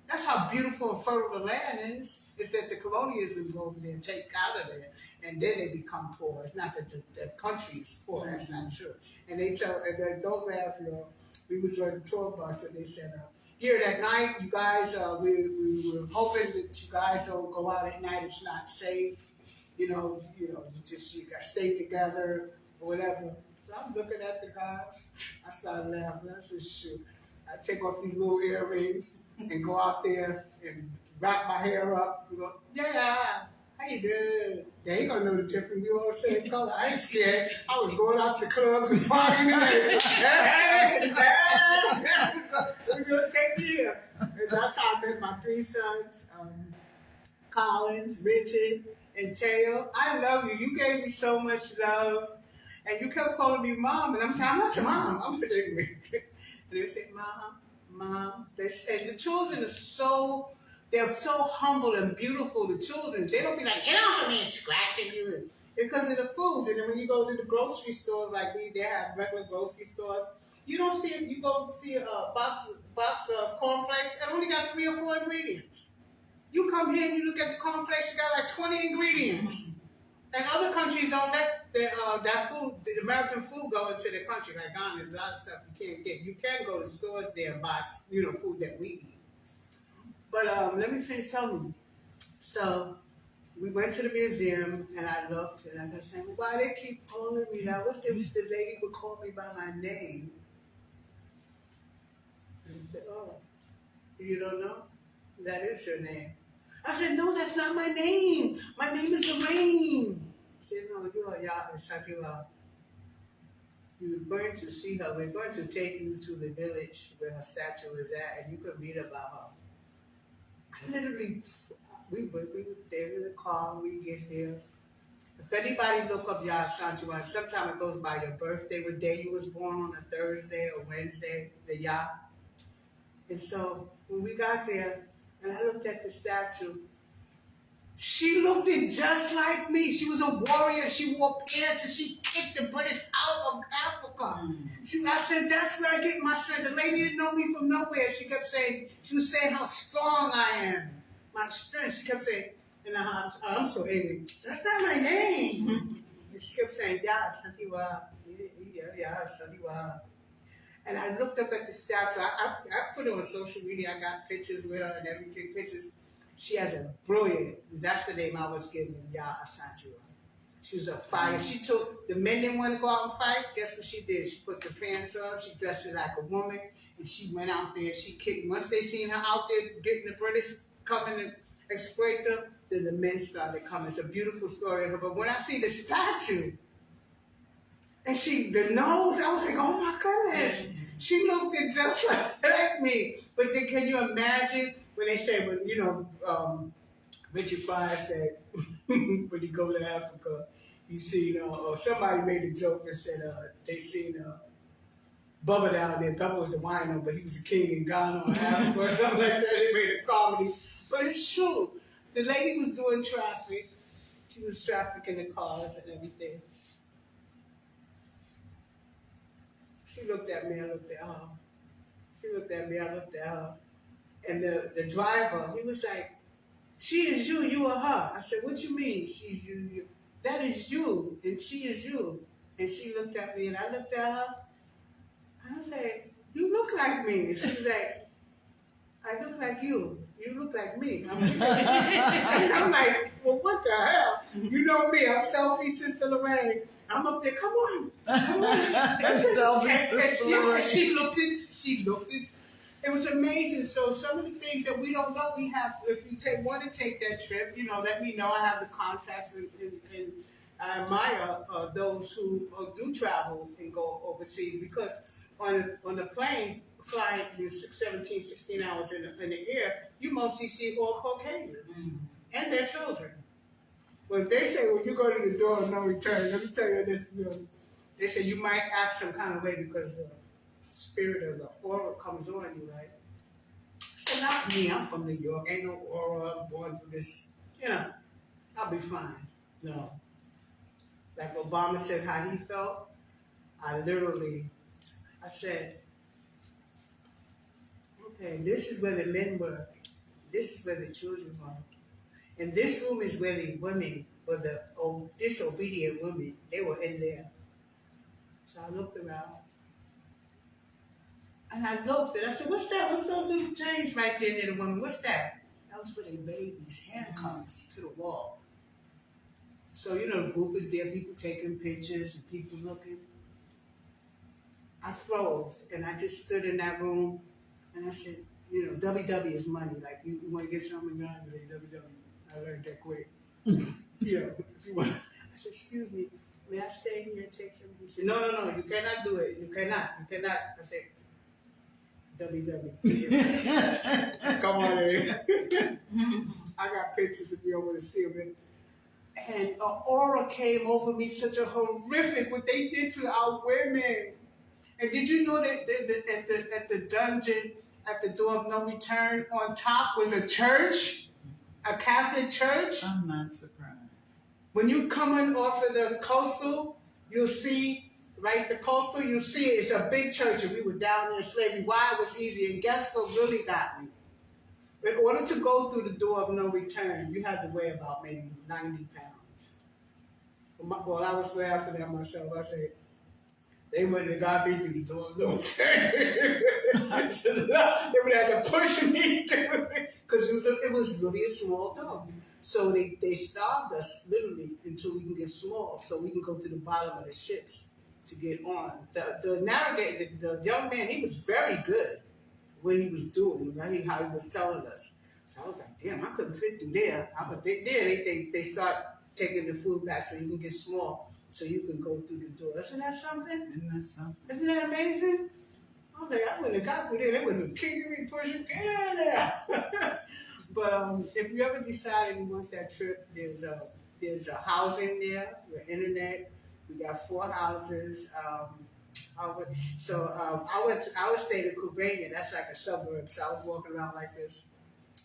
That's how beautiful and fertile the land is. It's that the colonialism go over there and take out of there, and then they become poor. It's not that the country is poor. That's not true. And they don't laugh, y'all. We was on the tour bus, and they said, here that night, you guys, we were hoping that you guys don't go out at night. It's not safe. You got to stay together or whatever. So I'm looking at the guys. I started laughing. I said, shoot. I take off these little earrings and go out there and wrap my hair up. You go, yeah, how you doing? They ain't gonna know the difference. We all the same color. I ain't scared. I was going out to the clubs and partying and we're gonna take me here. And that's how I met my three sons, Collins, Richard, and Tayo. I love you. You gave me so much love. And you kept calling me mom. And I'm saying, I'm not your mom. I'm ignorant. And they say, Mom. And the children are they're so humble and beautiful, the children. They don't be like, get off of me and scratching you. Because of the foods. And then when you go to the grocery store, like they have regular grocery stores, you don't see it. You go see a box of cornflakes and only got 3 or 4 ingredients. You come here and you look at the cornflakes, it got like 20 ingredients. And other countries don't let that food, the American food, go into their country. Like Ghana, there's a lot of stuff you can't get. You can go to stores there and buy, food that we eat. But let me finish telling you. So we went to the museum, and I looked, and I was saying, why they keep calling me that? What's the lady would call me by my name? And I said, oh, you don't know? That is your name. I said, no, that's not my name. My name is Lorraine. I said, no, you are Sakiwa. You're going to see her. We're going to take you to the village where her statue is at, and you can read about her. I literally, we were there in the car, we get there. If anybody look up Yah Sanchuan, sometime it goes by your birthday, what day you was born on, a Thursday or Wednesday, the Yah. And so when we got there, and I looked at the statue, she looked it just like me. She was a warrior. She wore pants and she kicked the British out of Africa. I said, that's where I get my strength. The lady didn't know me from nowhere. She kept saying, she was saying how strong I am. My strength. She kept saying, and I'm so angry. That's not my name. And she kept saying, yeah, Santiwa. Yeah, Santiwa. And I looked up at the statue. I put it on social media. I got pictures with her and everything, pictures. She has a brilliant, that's the name I was given, Yah Asante. She was a fighter. She took, the men didn't want to go out and fight. Guess what she did? She put the pants on, she dressed it like a woman, and she went out there and she kicked. Once they seen her out there getting the British coming and exploit them, then the men started coming. It's a beautiful story of her. But when I see the statue, and the nose, I was like, oh my goodness. She looked it just like me. But then can you imagine when they say, Richard Pryor said, when you go to Africa, you see, or somebody made a joke and said they seen Bubba down there. Bubba was a wino, but he was a king in Ghana or Africa or something like that. They made a comedy. But it's true. The lady was doing traffic. She was trafficking the cars and everything. She looked at me, I looked at her. She looked at me, I looked at her. And the driver, he was like, she is you, you are her. I said, what you mean, she's you, you? That is you, and she is you. And she looked at me, and I looked at her. I was like, you look like me. And she was like, I look like you. You look like me. And I'm like, well, what the hell? You know me. I'm selfie sister Lorraine. I'm up there. Come on. Come on. Selfie sister Lorraine. She looked it. It was amazing. So some of the things that we don't know, we have. If you want to take that trip, let me know. I have the contacts, and I admire those who do travel and go overseas, because on the plane, flying 17, 16 hours in the air, you mostly see all Caucasians and their children. But if they say, well, you go to the door of no return, let me tell you this, they say you might act some kind of way because the spirit of the aura comes on you, right? So not me, I'm from New York, ain't no aura, I'm born through this, I'll be fine. No. Like Obama said how he felt, I said, okay, this is where the men were. This is where the children were. And this room is where the women, or the disobedient women, they were in there. So I looked around. And I looked and I said, what's that? What's those little chains right there near the woman? What's that? That was for their babies, handcuffs to the wall. So, the group is there, people taking pictures and people looking. I froze and I just stood in that room and I said, WW is money. Like, you want to get something done, WW. I learned that quick. If you want. I said, excuse me, may I stay here and take something? He said, no, you cannot do it. You cannot. I said, WW. Come on in. I got pictures if you don't want to see them. And an aura came over me, such a horrific, what they did to our women. And did you know that at the dungeon, at the door of no return, on top was a church, a Catholic church? I'm not surprised. When you coming off of the coastal, you'll see, the coastal, you'll see it's a big church. If we were down there in slavery, why it was easy. And guess what really got me? In order to go through the door of no return, you had to weigh about maybe 90 pounds. Well, I was laughing at myself. I said, they wouldn't have got me through the door of no return. They would have to push me because it was really a small door. So they starved us literally until we can get small, so we can go to the bottom of the ships to get on. The navigator, the young man, he was very good what he was doing, right? How he was telling us. So I was like, damn, I couldn't fit through there. They start taking the food back so you can get small, so you can go through the door. Isn't that something? Isn't that amazing? I was like, I wouldn't have got through there. They wouldn't have kicked me, pushing, get in there. But if you ever decide you want that trip, there's a housing there, your internet. We got 4 houses. I was staying in Queendom. That's like a suburb. So I was walking around like this.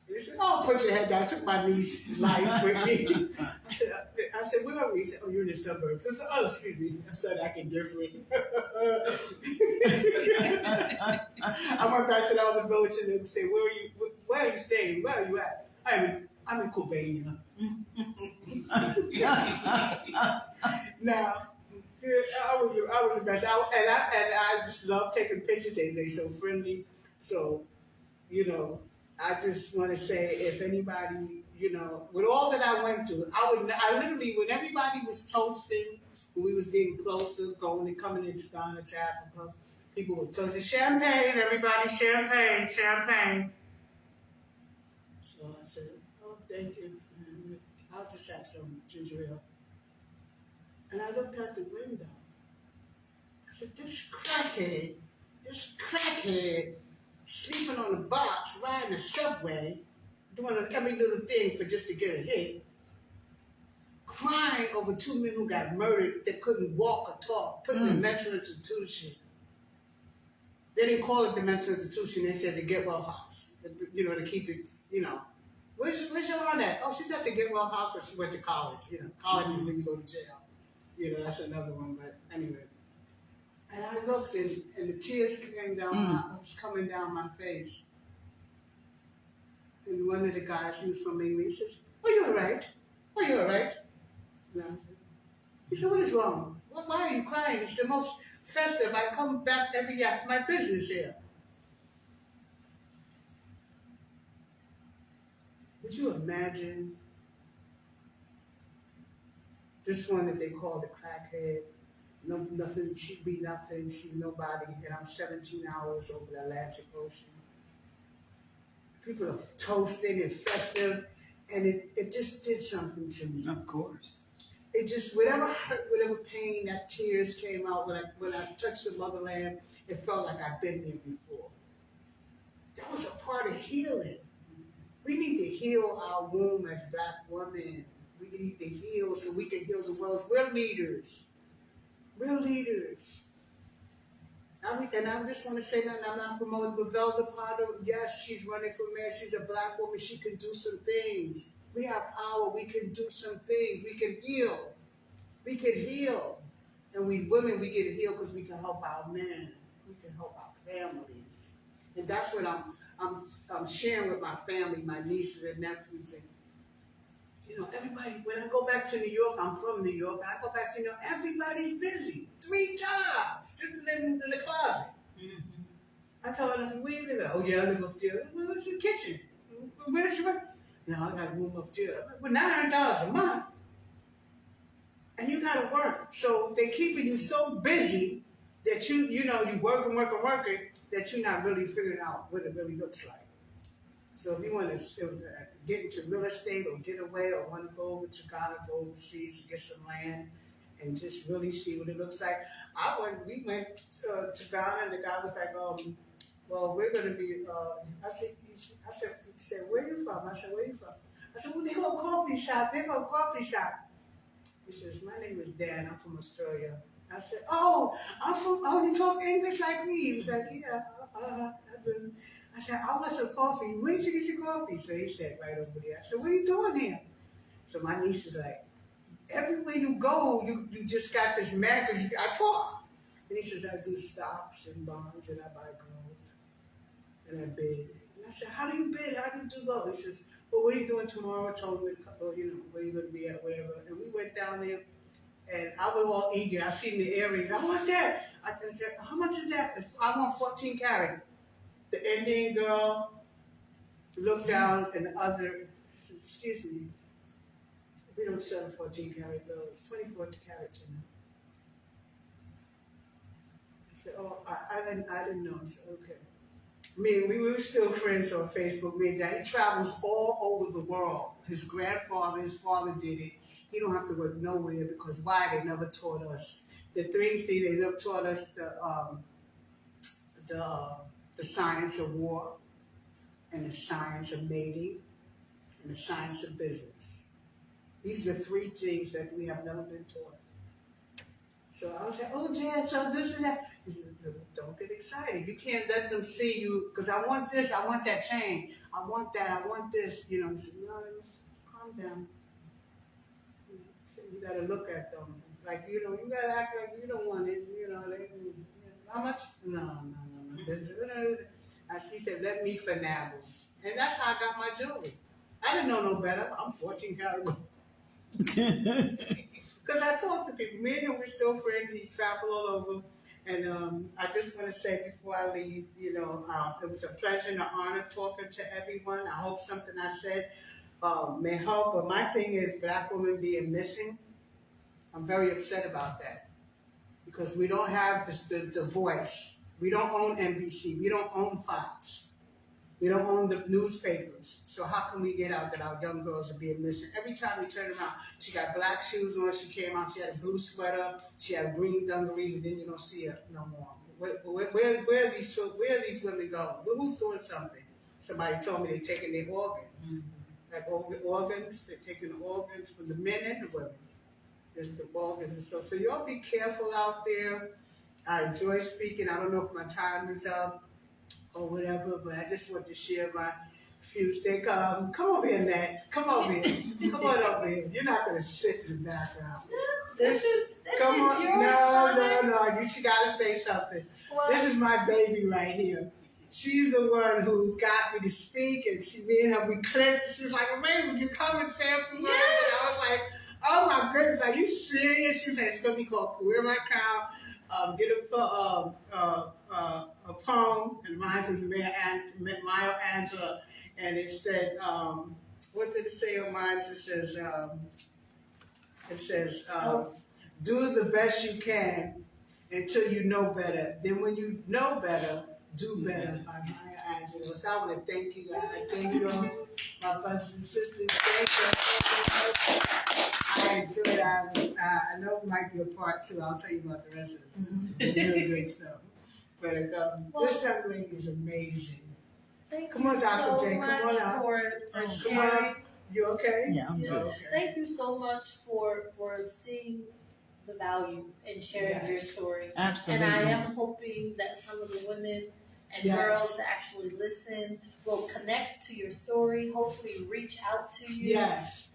And they said, "Oh, put your head down." I took my niece life with me. I said, "Where are we?" He said, "Oh, you're in the suburbs." I said, "Oh, excuse me." I started acting different. I went back to the other village and they said, "Where are you staying? Where are you at?" I'm in Queendom. Now, I was the best. I just love taking pictures. They're so friendly. So, I just want to say, if anybody, with all that I went through, I literally, when everybody was toasting, when we was getting closer, coming into Ghana to Africa, people were toasting champagne. Everybody, champagne. So I said, "Oh, thank you. I'll just have some ginger ale." And I looked out the window. I said, this crackhead, sleeping on a box, riding a subway, doing every little thing just to get a hit, crying over 2 men who got murdered that couldn't walk or talk, put in a mental institution. They didn't call it the mental institution. They said the Get Well House, to keep it, Where's your aunt at? Oh, she's at the Get Well House, and she went to college. College is when you go to jail. That's another one, but anyway. And I looked and the tears came down, was coming down my face. And one of the guys, he was from England, he says, "Are you all right? Are you all right?" And I said, he said, "What is wrong? Why are you crying? It's the most festive. I come back every year for my business here." Would you imagine this one that they call the crackhead? No, nothing, she'd be nothing, she's nobody, and I'm 17 hours over the Atlantic Ocean. People are toasting and festive, and it just did something to me. Of course. It just, whatever hurt, whatever pain, that tears came out when I touched the motherland, it felt like I'd been there before. That was a part of healing. We need to heal our womb as Black women. We need to heal so we can heal the world. We're leaders. We're leaders. And I just want to say that I'm not promoting, but Velda Potter, yes, she's running for mayor. She's a Black woman. She can do some things. We have power. We can do some things. We can heal. We can heal. And we women, we get healed because we can help our men. We can help our families. And that's what I'm sharing with my family, my nieces and nephews. And, you know, everybody, when I go back to New York, I'm from New York, I go back to New York, everybody's busy. 3 jobs just to live in the closet. Mm-hmm. I told them, "Where you live at?" "Oh, yeah, I live up there." "Where's your kitchen?" "Where's your..." "No, I got a room up there." "Well, $900 a month. And you got to work. So they're keeping you so busy that you working, that you're not really figuring out what it really looks like. So if you want to get into real estate or get away or want to go over to Ghana, go overseas, get some land, and just really see what it looks like. We went to Ghana, and the guy was like, "Well, we're going to be," he said, "Where are you from?" I said, "Where are you from?" I said, "Well, they go coffee shop. He says, "My name is Dan. I'm from Australia." I said, "Oh, you talk English like me?" He was like, "Yeah, I said, "I want some coffee." "Where did you get your coffee?" So he said, "Right over there." I said, "What are you doing here?" So my niece is like, "Everywhere you go, you just got this mad because I talk." And he says, "I do stocks and bonds, and I buy gold, and I bid." And I said, "How do you bid? How do you do gold?" He says, "Well, what are you doing tomorrow?" I told him, where you going to be at, whatever. And we went down there, and I was all eager. I seen the earrings. "I want that." I said, "How much is that?" "I want 14 karat. The Indian girl looked down, and the other, "Excuse me, we don't sell 14 karat gold. 24 carats in it." I said, "Oh, I didn't know." I said, "Okay." We were still friends on Facebook. Me and Dad, he travels all over the world. His father did it. He don't have to work nowhere because why? They never taught us the 3 things. They never taught us the science of war, and the science of mating, and the science of business. These are the 3 things that we have never been taught. So I was like, "Oh, Dad, so this and that." He said, "Don't get excited. You can't let them see you, because I want this, I want that chain, I want that, I want this." He said, "No, calm down." So you got to look at them. Like, you got to act like you don't want it. How much? No. He said, "Let me finagle." And that's how I got my jewelry. I didn't know no better. I'm 14 karat gold. Because I talk to people. Me and him, we're still friends. He's traveled all over. And I just want to say before I leave, it was a pleasure and an honor talking to everyone. I hope something I said may help. But my thing is Black women being missing. I'm very upset about that. Because we don't have the voice. We don't own NBC. We don't own Fox. We don't own the newspapers. So how can we get out that our young girls are being missing? Every time we turn around, she got black shoes on, she came out, she had a blue sweater, she had green dungarees, and then you don't see her no more. Where are these women going? Who's doing something? Somebody told me they're taking their organs. Mm-hmm. Like organs, they're taking the organs from the men and the women. There's the organs and so y'all be careful out there. I enjoy speaking. I don't know if my time is up or whatever, but I just want to share my views. Come over here, Nat. Come over here. Come on over here. You're not going to sit in the background. This is Come on. your No. no, she gotta say something. This is my baby right here. She's the one who got me to speak, and me and her, we clicked. She's like, "Lorraine, would you come and say a few words?" And I was like, "Oh my goodness, are you serious?" She said, "It's gonna be called Wear My Crown." Get a poem, and mine was Maya Angelou, and it said, what did it say on mine? It says, do the best you can until you know better. Then when you know better, do better, by Maya Angelou. So I want to thank you guys. Thank you all, my brothers and sisters. Thank you so much. I enjoyed it. I know it might be a part two. I'll tell you about the rest of it. Really great stuff. But this young lady is amazing. Thank Come you on, Dr. so J. Come much on out. for sharing. You okay? Yeah, I'm good. Okay. Thank you so much for seeing the value in sharing Yes. your story. Absolutely. And I am hoping that some of the women and Yes. girls that actually listen will connect to your story, hopefully reach out to you. Yes.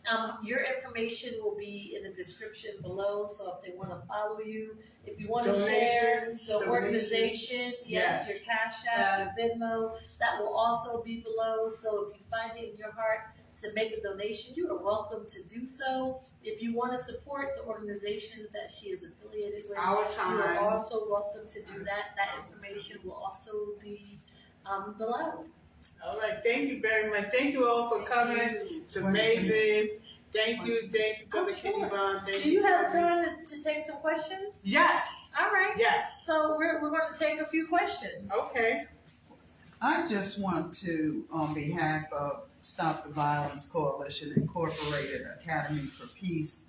Your information will be in the description below, so if they want to follow you, if you want to share Donations, the organization, yes, Yes. your Cash App, your Venmo, that will also be below. So if you find it in your heart to make a donation, you are welcome to do so. If you want to support the organizations that she is affiliated with, Our you are time. also welcome to do that. That information will also be below. All right. Thank you very much. Thank you all for coming. It's amazing. Thank you, Brother Kitty Bond. Do you have time to take some questions? Yes. All right. Yes. So we're going to take a few questions. Okay. I just want to, on behalf of Stop the Violence Coalition Incorporated Academy for Peace,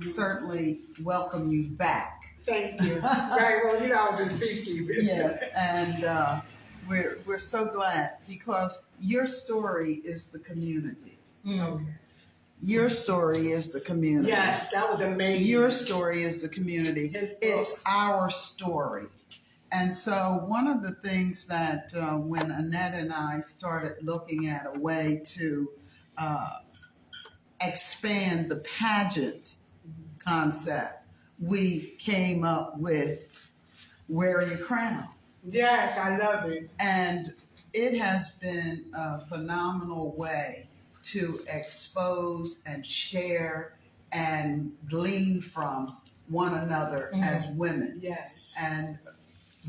certainly welcome you back. Thank you. Right. Well, I was in peacekeeping. Yes, and we're so glad because your story is the community. Okay. Your story is the community. Yes, that was amazing. Your story is the community. His book. It's our story. And so one of the things that when Annette and I started looking at a way to expand the pageant concept, we came up with Wear Your Crown. Yes, I love it. And it has been a phenomenal way to expose and share and glean from one another as women. Yes. And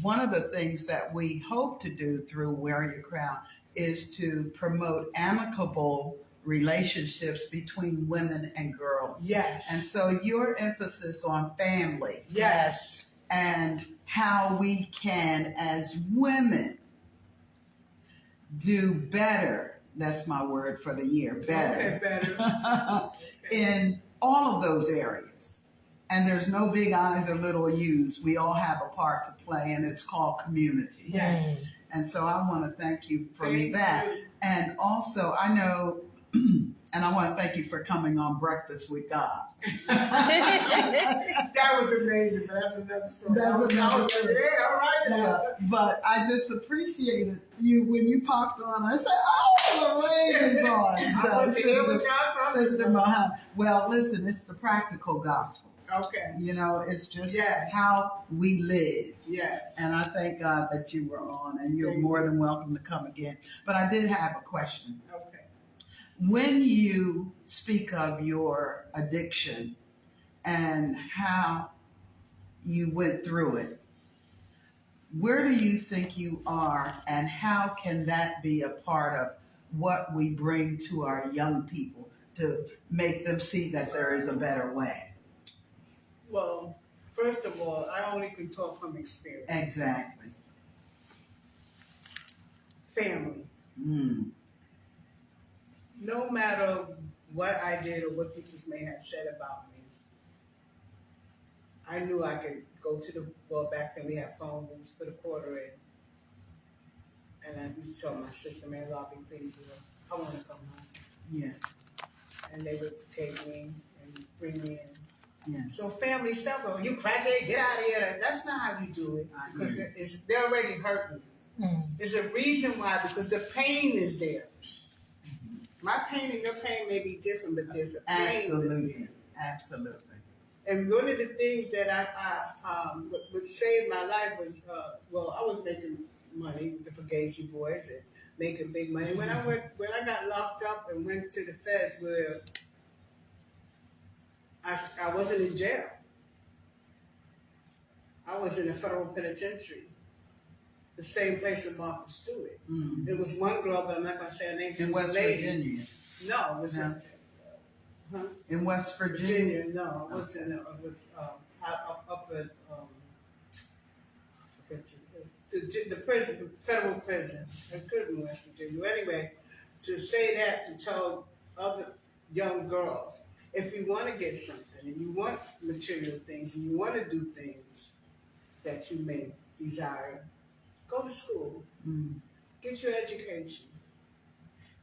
one of the things that we hope to do through Wear Your Crown is to promote amicable relationships between women and girls. Yes. And so your emphasis on family Yes. and how we can, as women, do better. That's my word for the year, better. Okay, better. In all of those areas. And there's no big I's or little U's. We all have a part to play, and it's called community. Yes. And so I want to thank you for Thank that. you. And also, I know, and I want to thank you for coming on Breakfast with God. That was amazing, but that's another story. That's another I was story. like, yeah, all right now. Yeah, but I just appreciated you when you popped on. I said, "Oh, Lorraine is on." I want to hear what y'all talking Sister about. Muhammad. Well, listen, it's the practical gospel. Okay. It's just Yes. how we live. Yes. And I thank God that you were on, and you're Thank more than welcome to come again. But I did have a question. Okay. When you speak of your addiction and how you went through it, where do you think you are, and how can that be a part of what we bring to our young people to make them see that there is a better way? Well, first of all, I only can talk from experience. Exactly. Family. Mm. No matter what I did or what people may have said about me, I knew I could go to back then we had phone booths, put a quarter in. And I used to tell my sister, man, I'll be pleased with her. I want to come home. Yeah. And they would take me and bring me in. Yeah. So family stuff, oh, you crackhead, get out of here. That's not how you do it. Because they're already hurting. There's a reason why, because the pain is there. My pain and your pain may be different, but there's a pain. Absolutely. Absolutely. And one of the things that would save my life was, I was making money with the Fugazi boys and making big money. When I got locked up and went to the feds, where I wasn't in jail. I was in a federal penitentiary. The same place with Martha Stewart. Mm. It was one girl, but I'm not going to say her name. In West Virginia. No, it was In West Virginia. No, it was up at the prison, the federal prison. It could be West Virginia. Anyway, to say that, to tell other young girls, if you want to get something and you want material things and you want to do things that you may desire, go to school, get your education,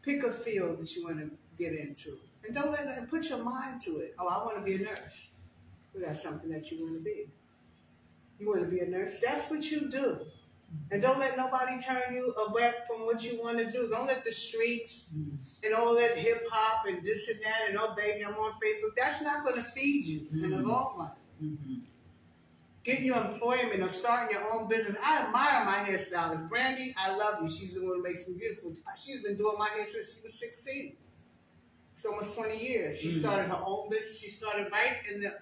pick a field that you want to get into, and don't let them put your mind to it. Oh, I want to be a nurse. Well, that's something that you want to be. You want to be a nurse? That's what you do. And don't let nobody turn you away from what you want to do. Don't let the streets and all that hip hop and this and that and oh baby, I'm on Facebook. That's not going to feed you in the long run. Mm-hmm. Getting your employment or starting your own business. I admire my hairstylist. Brandy, I love you. She's the one who makes me beautiful. She's been doing my hair since she was 16. It's almost 20 years. She started her own business. She started right in her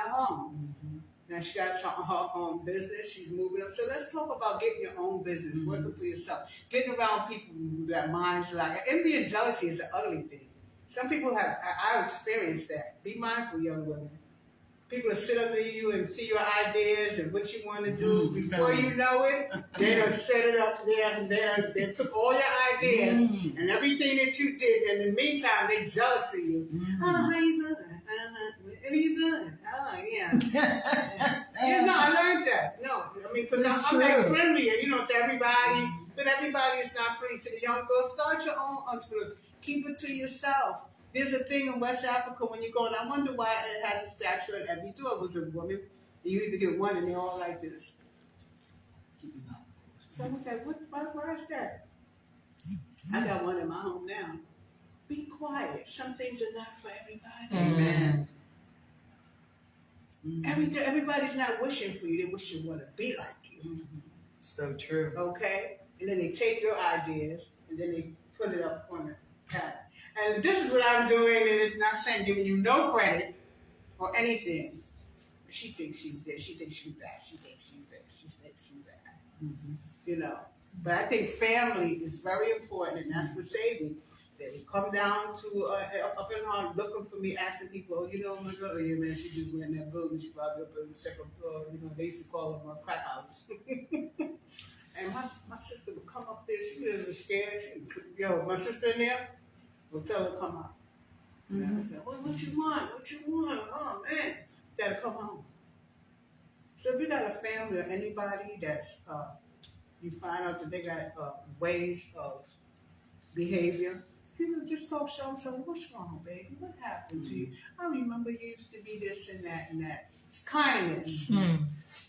home. Mm-hmm. Now she got her own business. She's moving up. So let's talk about getting your own business, working for yourself, getting around people that minds like envy and jealousy is the ugly thing. Some people have. I've experienced that. Be mindful, young women. People will sit under you and see your ideas and what you want to do. Before you know it, they're going to set it up there and there. They took all your ideas and everything that you did. And in the meantime, they jealous of you. Oh, how you doing? What are you doing? Oh, yeah. I learned that. No, I mean, because I'm like friendly, to everybody. But everybody is not friendly to the young girls. Start your own entrepreneurs. Keep it to yourself. There's a thing in West Africa when you go, and I wonder why it had a statue at every door. It was a woman. You either get one, and they're all like this. So I was like, why is that? I got one in my home now. Be quiet. Some things are not for everybody. Amen. Everybody's not wishing for you. They wish you want to be like you. Mm-hmm. So true. Okay? And then they take your ideas, and then they put it up on the pattern. And this is what I'm doing, and it's not saying giving you no credit or anything. She thinks she's this, she thinks she's that, she thinks she's this, she thinks she's that. Mm-hmm. But I think family is very important, and that's what saved me. They come down to up in Harlem looking for me, asking people, my girl, oh yeah, man, she just went in that building, she probably up on the second floor. They used to call them crack houses. And my sister would come up there, she was scared. My sister in there. We'll tell her to come out. I said, what you want? What you want? Oh, man. You got to come home. So if you got a family or anybody that's, you find out that they got ways of behavior, people just talk, show them, what's wrong, baby? What happened to you? I remember you used to be this and that and that. It's kindness.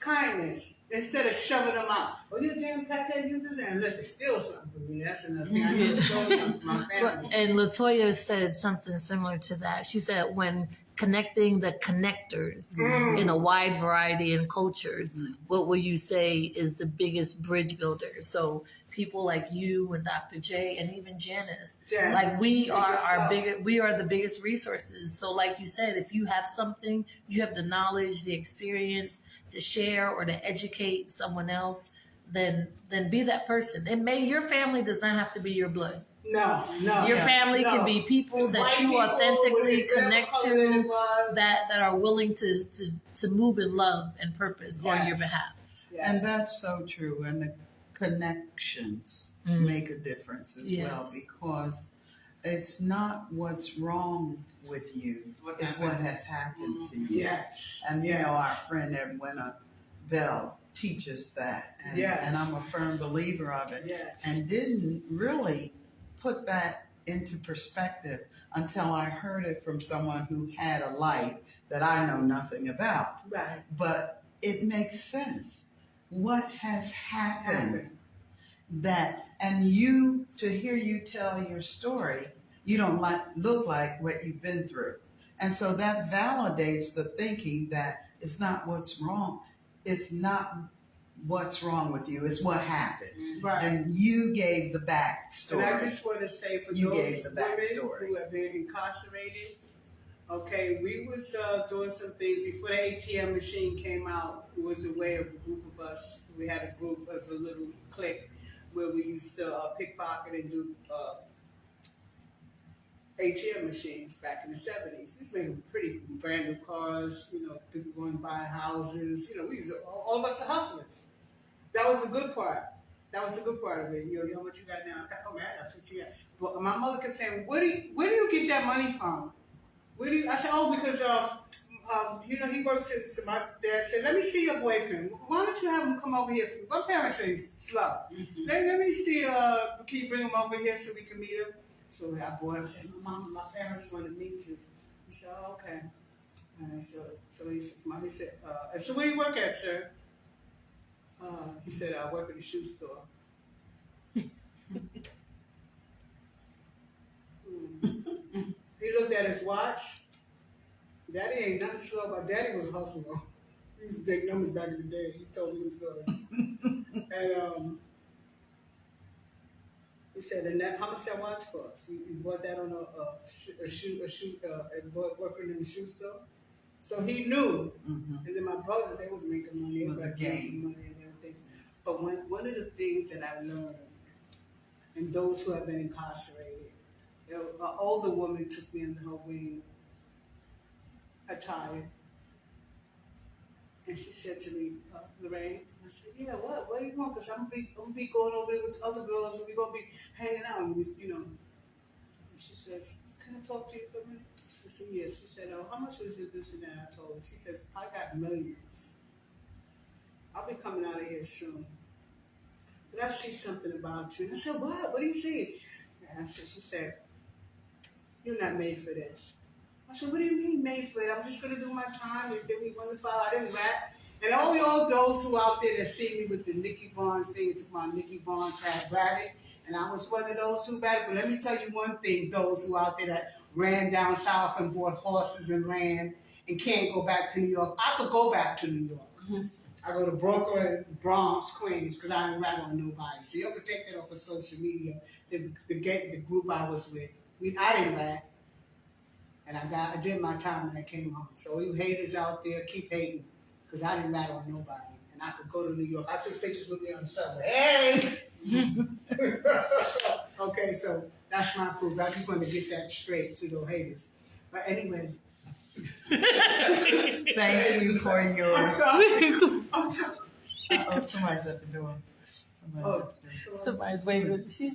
Kindness. Instead of shoving them out. Oh, you damn crackhead, you this, unless they steal something from me. That's another thing. I never stole something from my family. And Latoya said something similar to that. She said when connecting the connectors in a wide variety of cultures, what will you say is the biggest bridge builder? So people like you and Dr. J and even Janice, like we are the biggest resources. So like you said, if you have something, you have the knowledge, the experience to share or to educate someone else, then be that person. Your family does not have to be your blood. No. Your family can be people that you authentically connect to, that are willing to move in love and purpose on your behalf. Yeah. And that's so true. And the connections make a difference as well, because it's not what's wrong with you, it's what has happened to you. Yes. And our friend Edwina Bell teaches that. And I'm a firm believer of it. Yes. And didn't really put that into perspective until I heard it from someone who had a life that I know nothing about. Right. But it makes sense. What has happened and to hear you tell your story, you don't look like what you've been through. And so that validates the thinking that it's not what's wrong. It's not what's wrong with you. It's what happened. Right. And you gave the backstory. And I just want to say for You those gave the women backstory. who have been incarcerated, okay, we was doing some things before the ATM machine came out. It was a way of a group of us. We had a group as a little clique where we used to pickpocket and do ATM machines back in the 70s. We used to make pretty brand new cars, you know, people going to buy houses. You know, we used to, all of us are hustlers. That was the good part. That was the good part of it. You know what you got now? Oh man, I got 15. But my mother kept saying, where do you get that money from? I said, oh, because you know, he works at, so my dad said, let me see your boyfriend. Why don't you have him come over here? My parents say he's slow. Mm-hmm. Let me see, can you bring him over here so we can meet him? So I brought him and said, Mom, my parents want to meet you. He said, oh, okay. And so he said, Mom, he said, and so where do you work at, sir? He said, I work at a shoe store. He looked at his watch. Daddy ain't nothing slow about Daddy was a hustler. He used to take numbers back in the day. He told me the story. And he said, Annette, how much that watch cost? You bought that on working in the shoe store? So he knew. Mm-hmm. And then my brothers, they was making money. It was a game. Money and everything. But one of the things that I learned, and those who have been incarcerated, an older woman took me under her wing, attire, and she said to me, Lorraine, I said, yeah, what do you want? Because I'm gonna be going over there with other girls, and we're gonna be hanging out, and you know. And she says, can I talk to you for a minute? I said, yes. She said, oh, how much was it, this and that? I told her. She says, I got millions. I'll be coming out of here soon. But I see something about you. And I said, what? What do you see? And she said, you're not made for this. I said, what do you mean made for it? I'm just going to do my time. And then we went to file. I didn't rap. And all those who out there that see me with the Nicky Barnes thing, took my Nicky Barnes hat, ratted. And I was one of those who batted. But let me tell you one thing, those who out there that ran down south and bought horses and ran and can't go back to New York. I could go back to New York. Mm-hmm. I go to Brooklyn, Bronx, Queens, because I didn't rat on nobody. So you can take that off of social media. The group I was with, I didn't rat. And I did my time and I came home. So you haters out there, keep hating, because I didn't rat on nobody. And I could go to New York. I took pictures with me on the subway. Hey! Okay, so that's my proof. I just want to get that straight to those haters. But anyway. Thank you for your. I'm sorry. Oh, somebody's at the door. Somebody's waving. Is she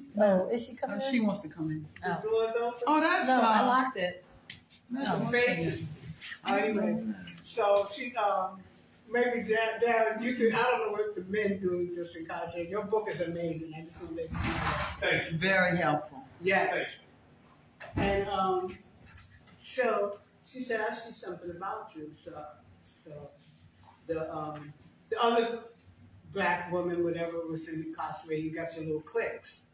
coming in? She wants to come in. The door's open? Oh, that's No, I locked it. That's Fake. Anyway, so she maybe Dad, you could. I don't know what the men do this in Cashapp. Your book is amazing. I just want to let you know that. Thank you. very helpful. Yes. And so she said, I see something about you. So the other black woman, whatever was incarcerated, you got your little cliques.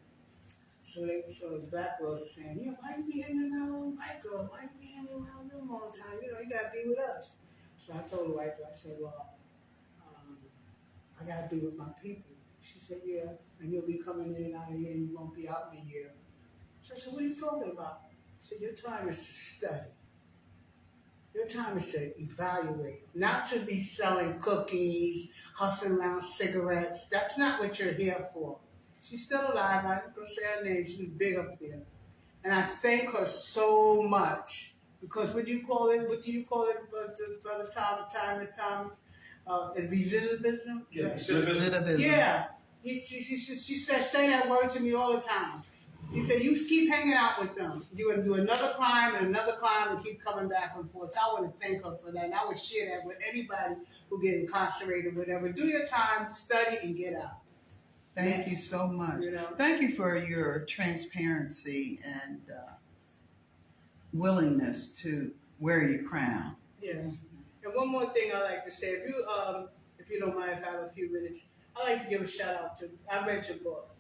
So the black girls are saying, yeah, why you be hanging around with white girl? Why you be hanging around them all the time? You know, you gotta be with us. So I told the white girl, I said, well, I gotta be with my people. She said, yeah, and you'll be coming in and out of here and you won't be out in a year. So I said, what are you talking about? I said, your time is to study. Your time is to evaluate, not to be selling cookies, hustling around cigarettes. That's not what you're here for. She's still alive. I'm going to say her name. She was big up there. And I thank her so much because what do you call it, Brother Thomas? Is recidivism? Yeah, Recidivism. Yeah. She said, say that word to me all the time. He said, you keep hanging out with them. You're going to do another crime and keep coming back and forth. So I want to thank her for that. And I would share that with anybody who get incarcerated or whatever. Do your time, study, and get out. Thank you so much. You know? Thank you for your transparency and willingness to wear your crown. Yes. And one more thing I like to say, if you don't mind if I have a few minutes, I like to give a shout out to, I read your book.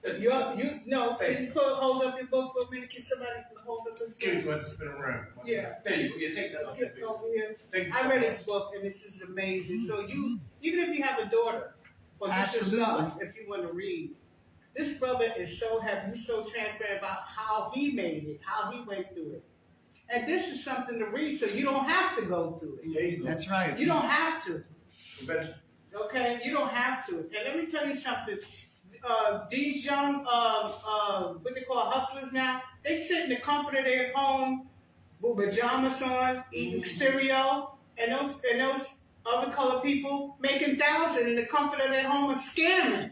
No, can you hold up your book for a minute? Can somebody hold up this book? Kids want to spin around. Yeah. There you go. Yeah, take that off Get your over face. here. Thank you I so read much. his book, and this is amazing. So you, even if you have a daughter, or just yourself, if you want to read, this brother is so happy. He's so transparent about how he made it, how he went through it. And this is something to read, so you don't have to go through it. There you go. That's right. You don't have to. Better. Okay, you don't have to. And let me tell you something. These young, what they call hustlers now, they sit in the comfort of their home with pajamas on, eating cereal, and those other colored people making thousands in the comfort of their home and scamming.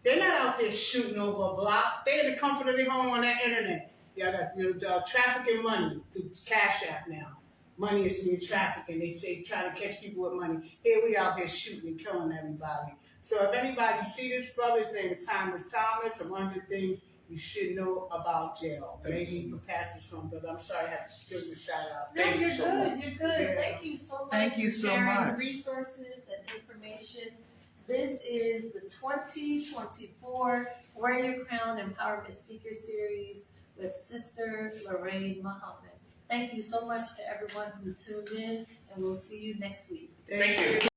They're not out there shooting over a block. They're in the comfort of their home on that internet. You got trafficking money through Cashapp now. Money is being trafficked, and they say try to catch people with money. Here we out here shooting and killing everybody. So if anybody see this brother, his name is Thomas, among the things you should know about jail. Maybe you can pass this on, but I'm sorry I have to give you a shout out. No, you're so good. much. You're good. Yeah. Thank you so much. Thank you for so sharing much. resources and information. This is the 2024 Wear Your Crown Empowerment Speaker Series with Sister Lorraine Muhammad. Thank you so much to everyone who tuned in, and we'll see you next week. Thank you.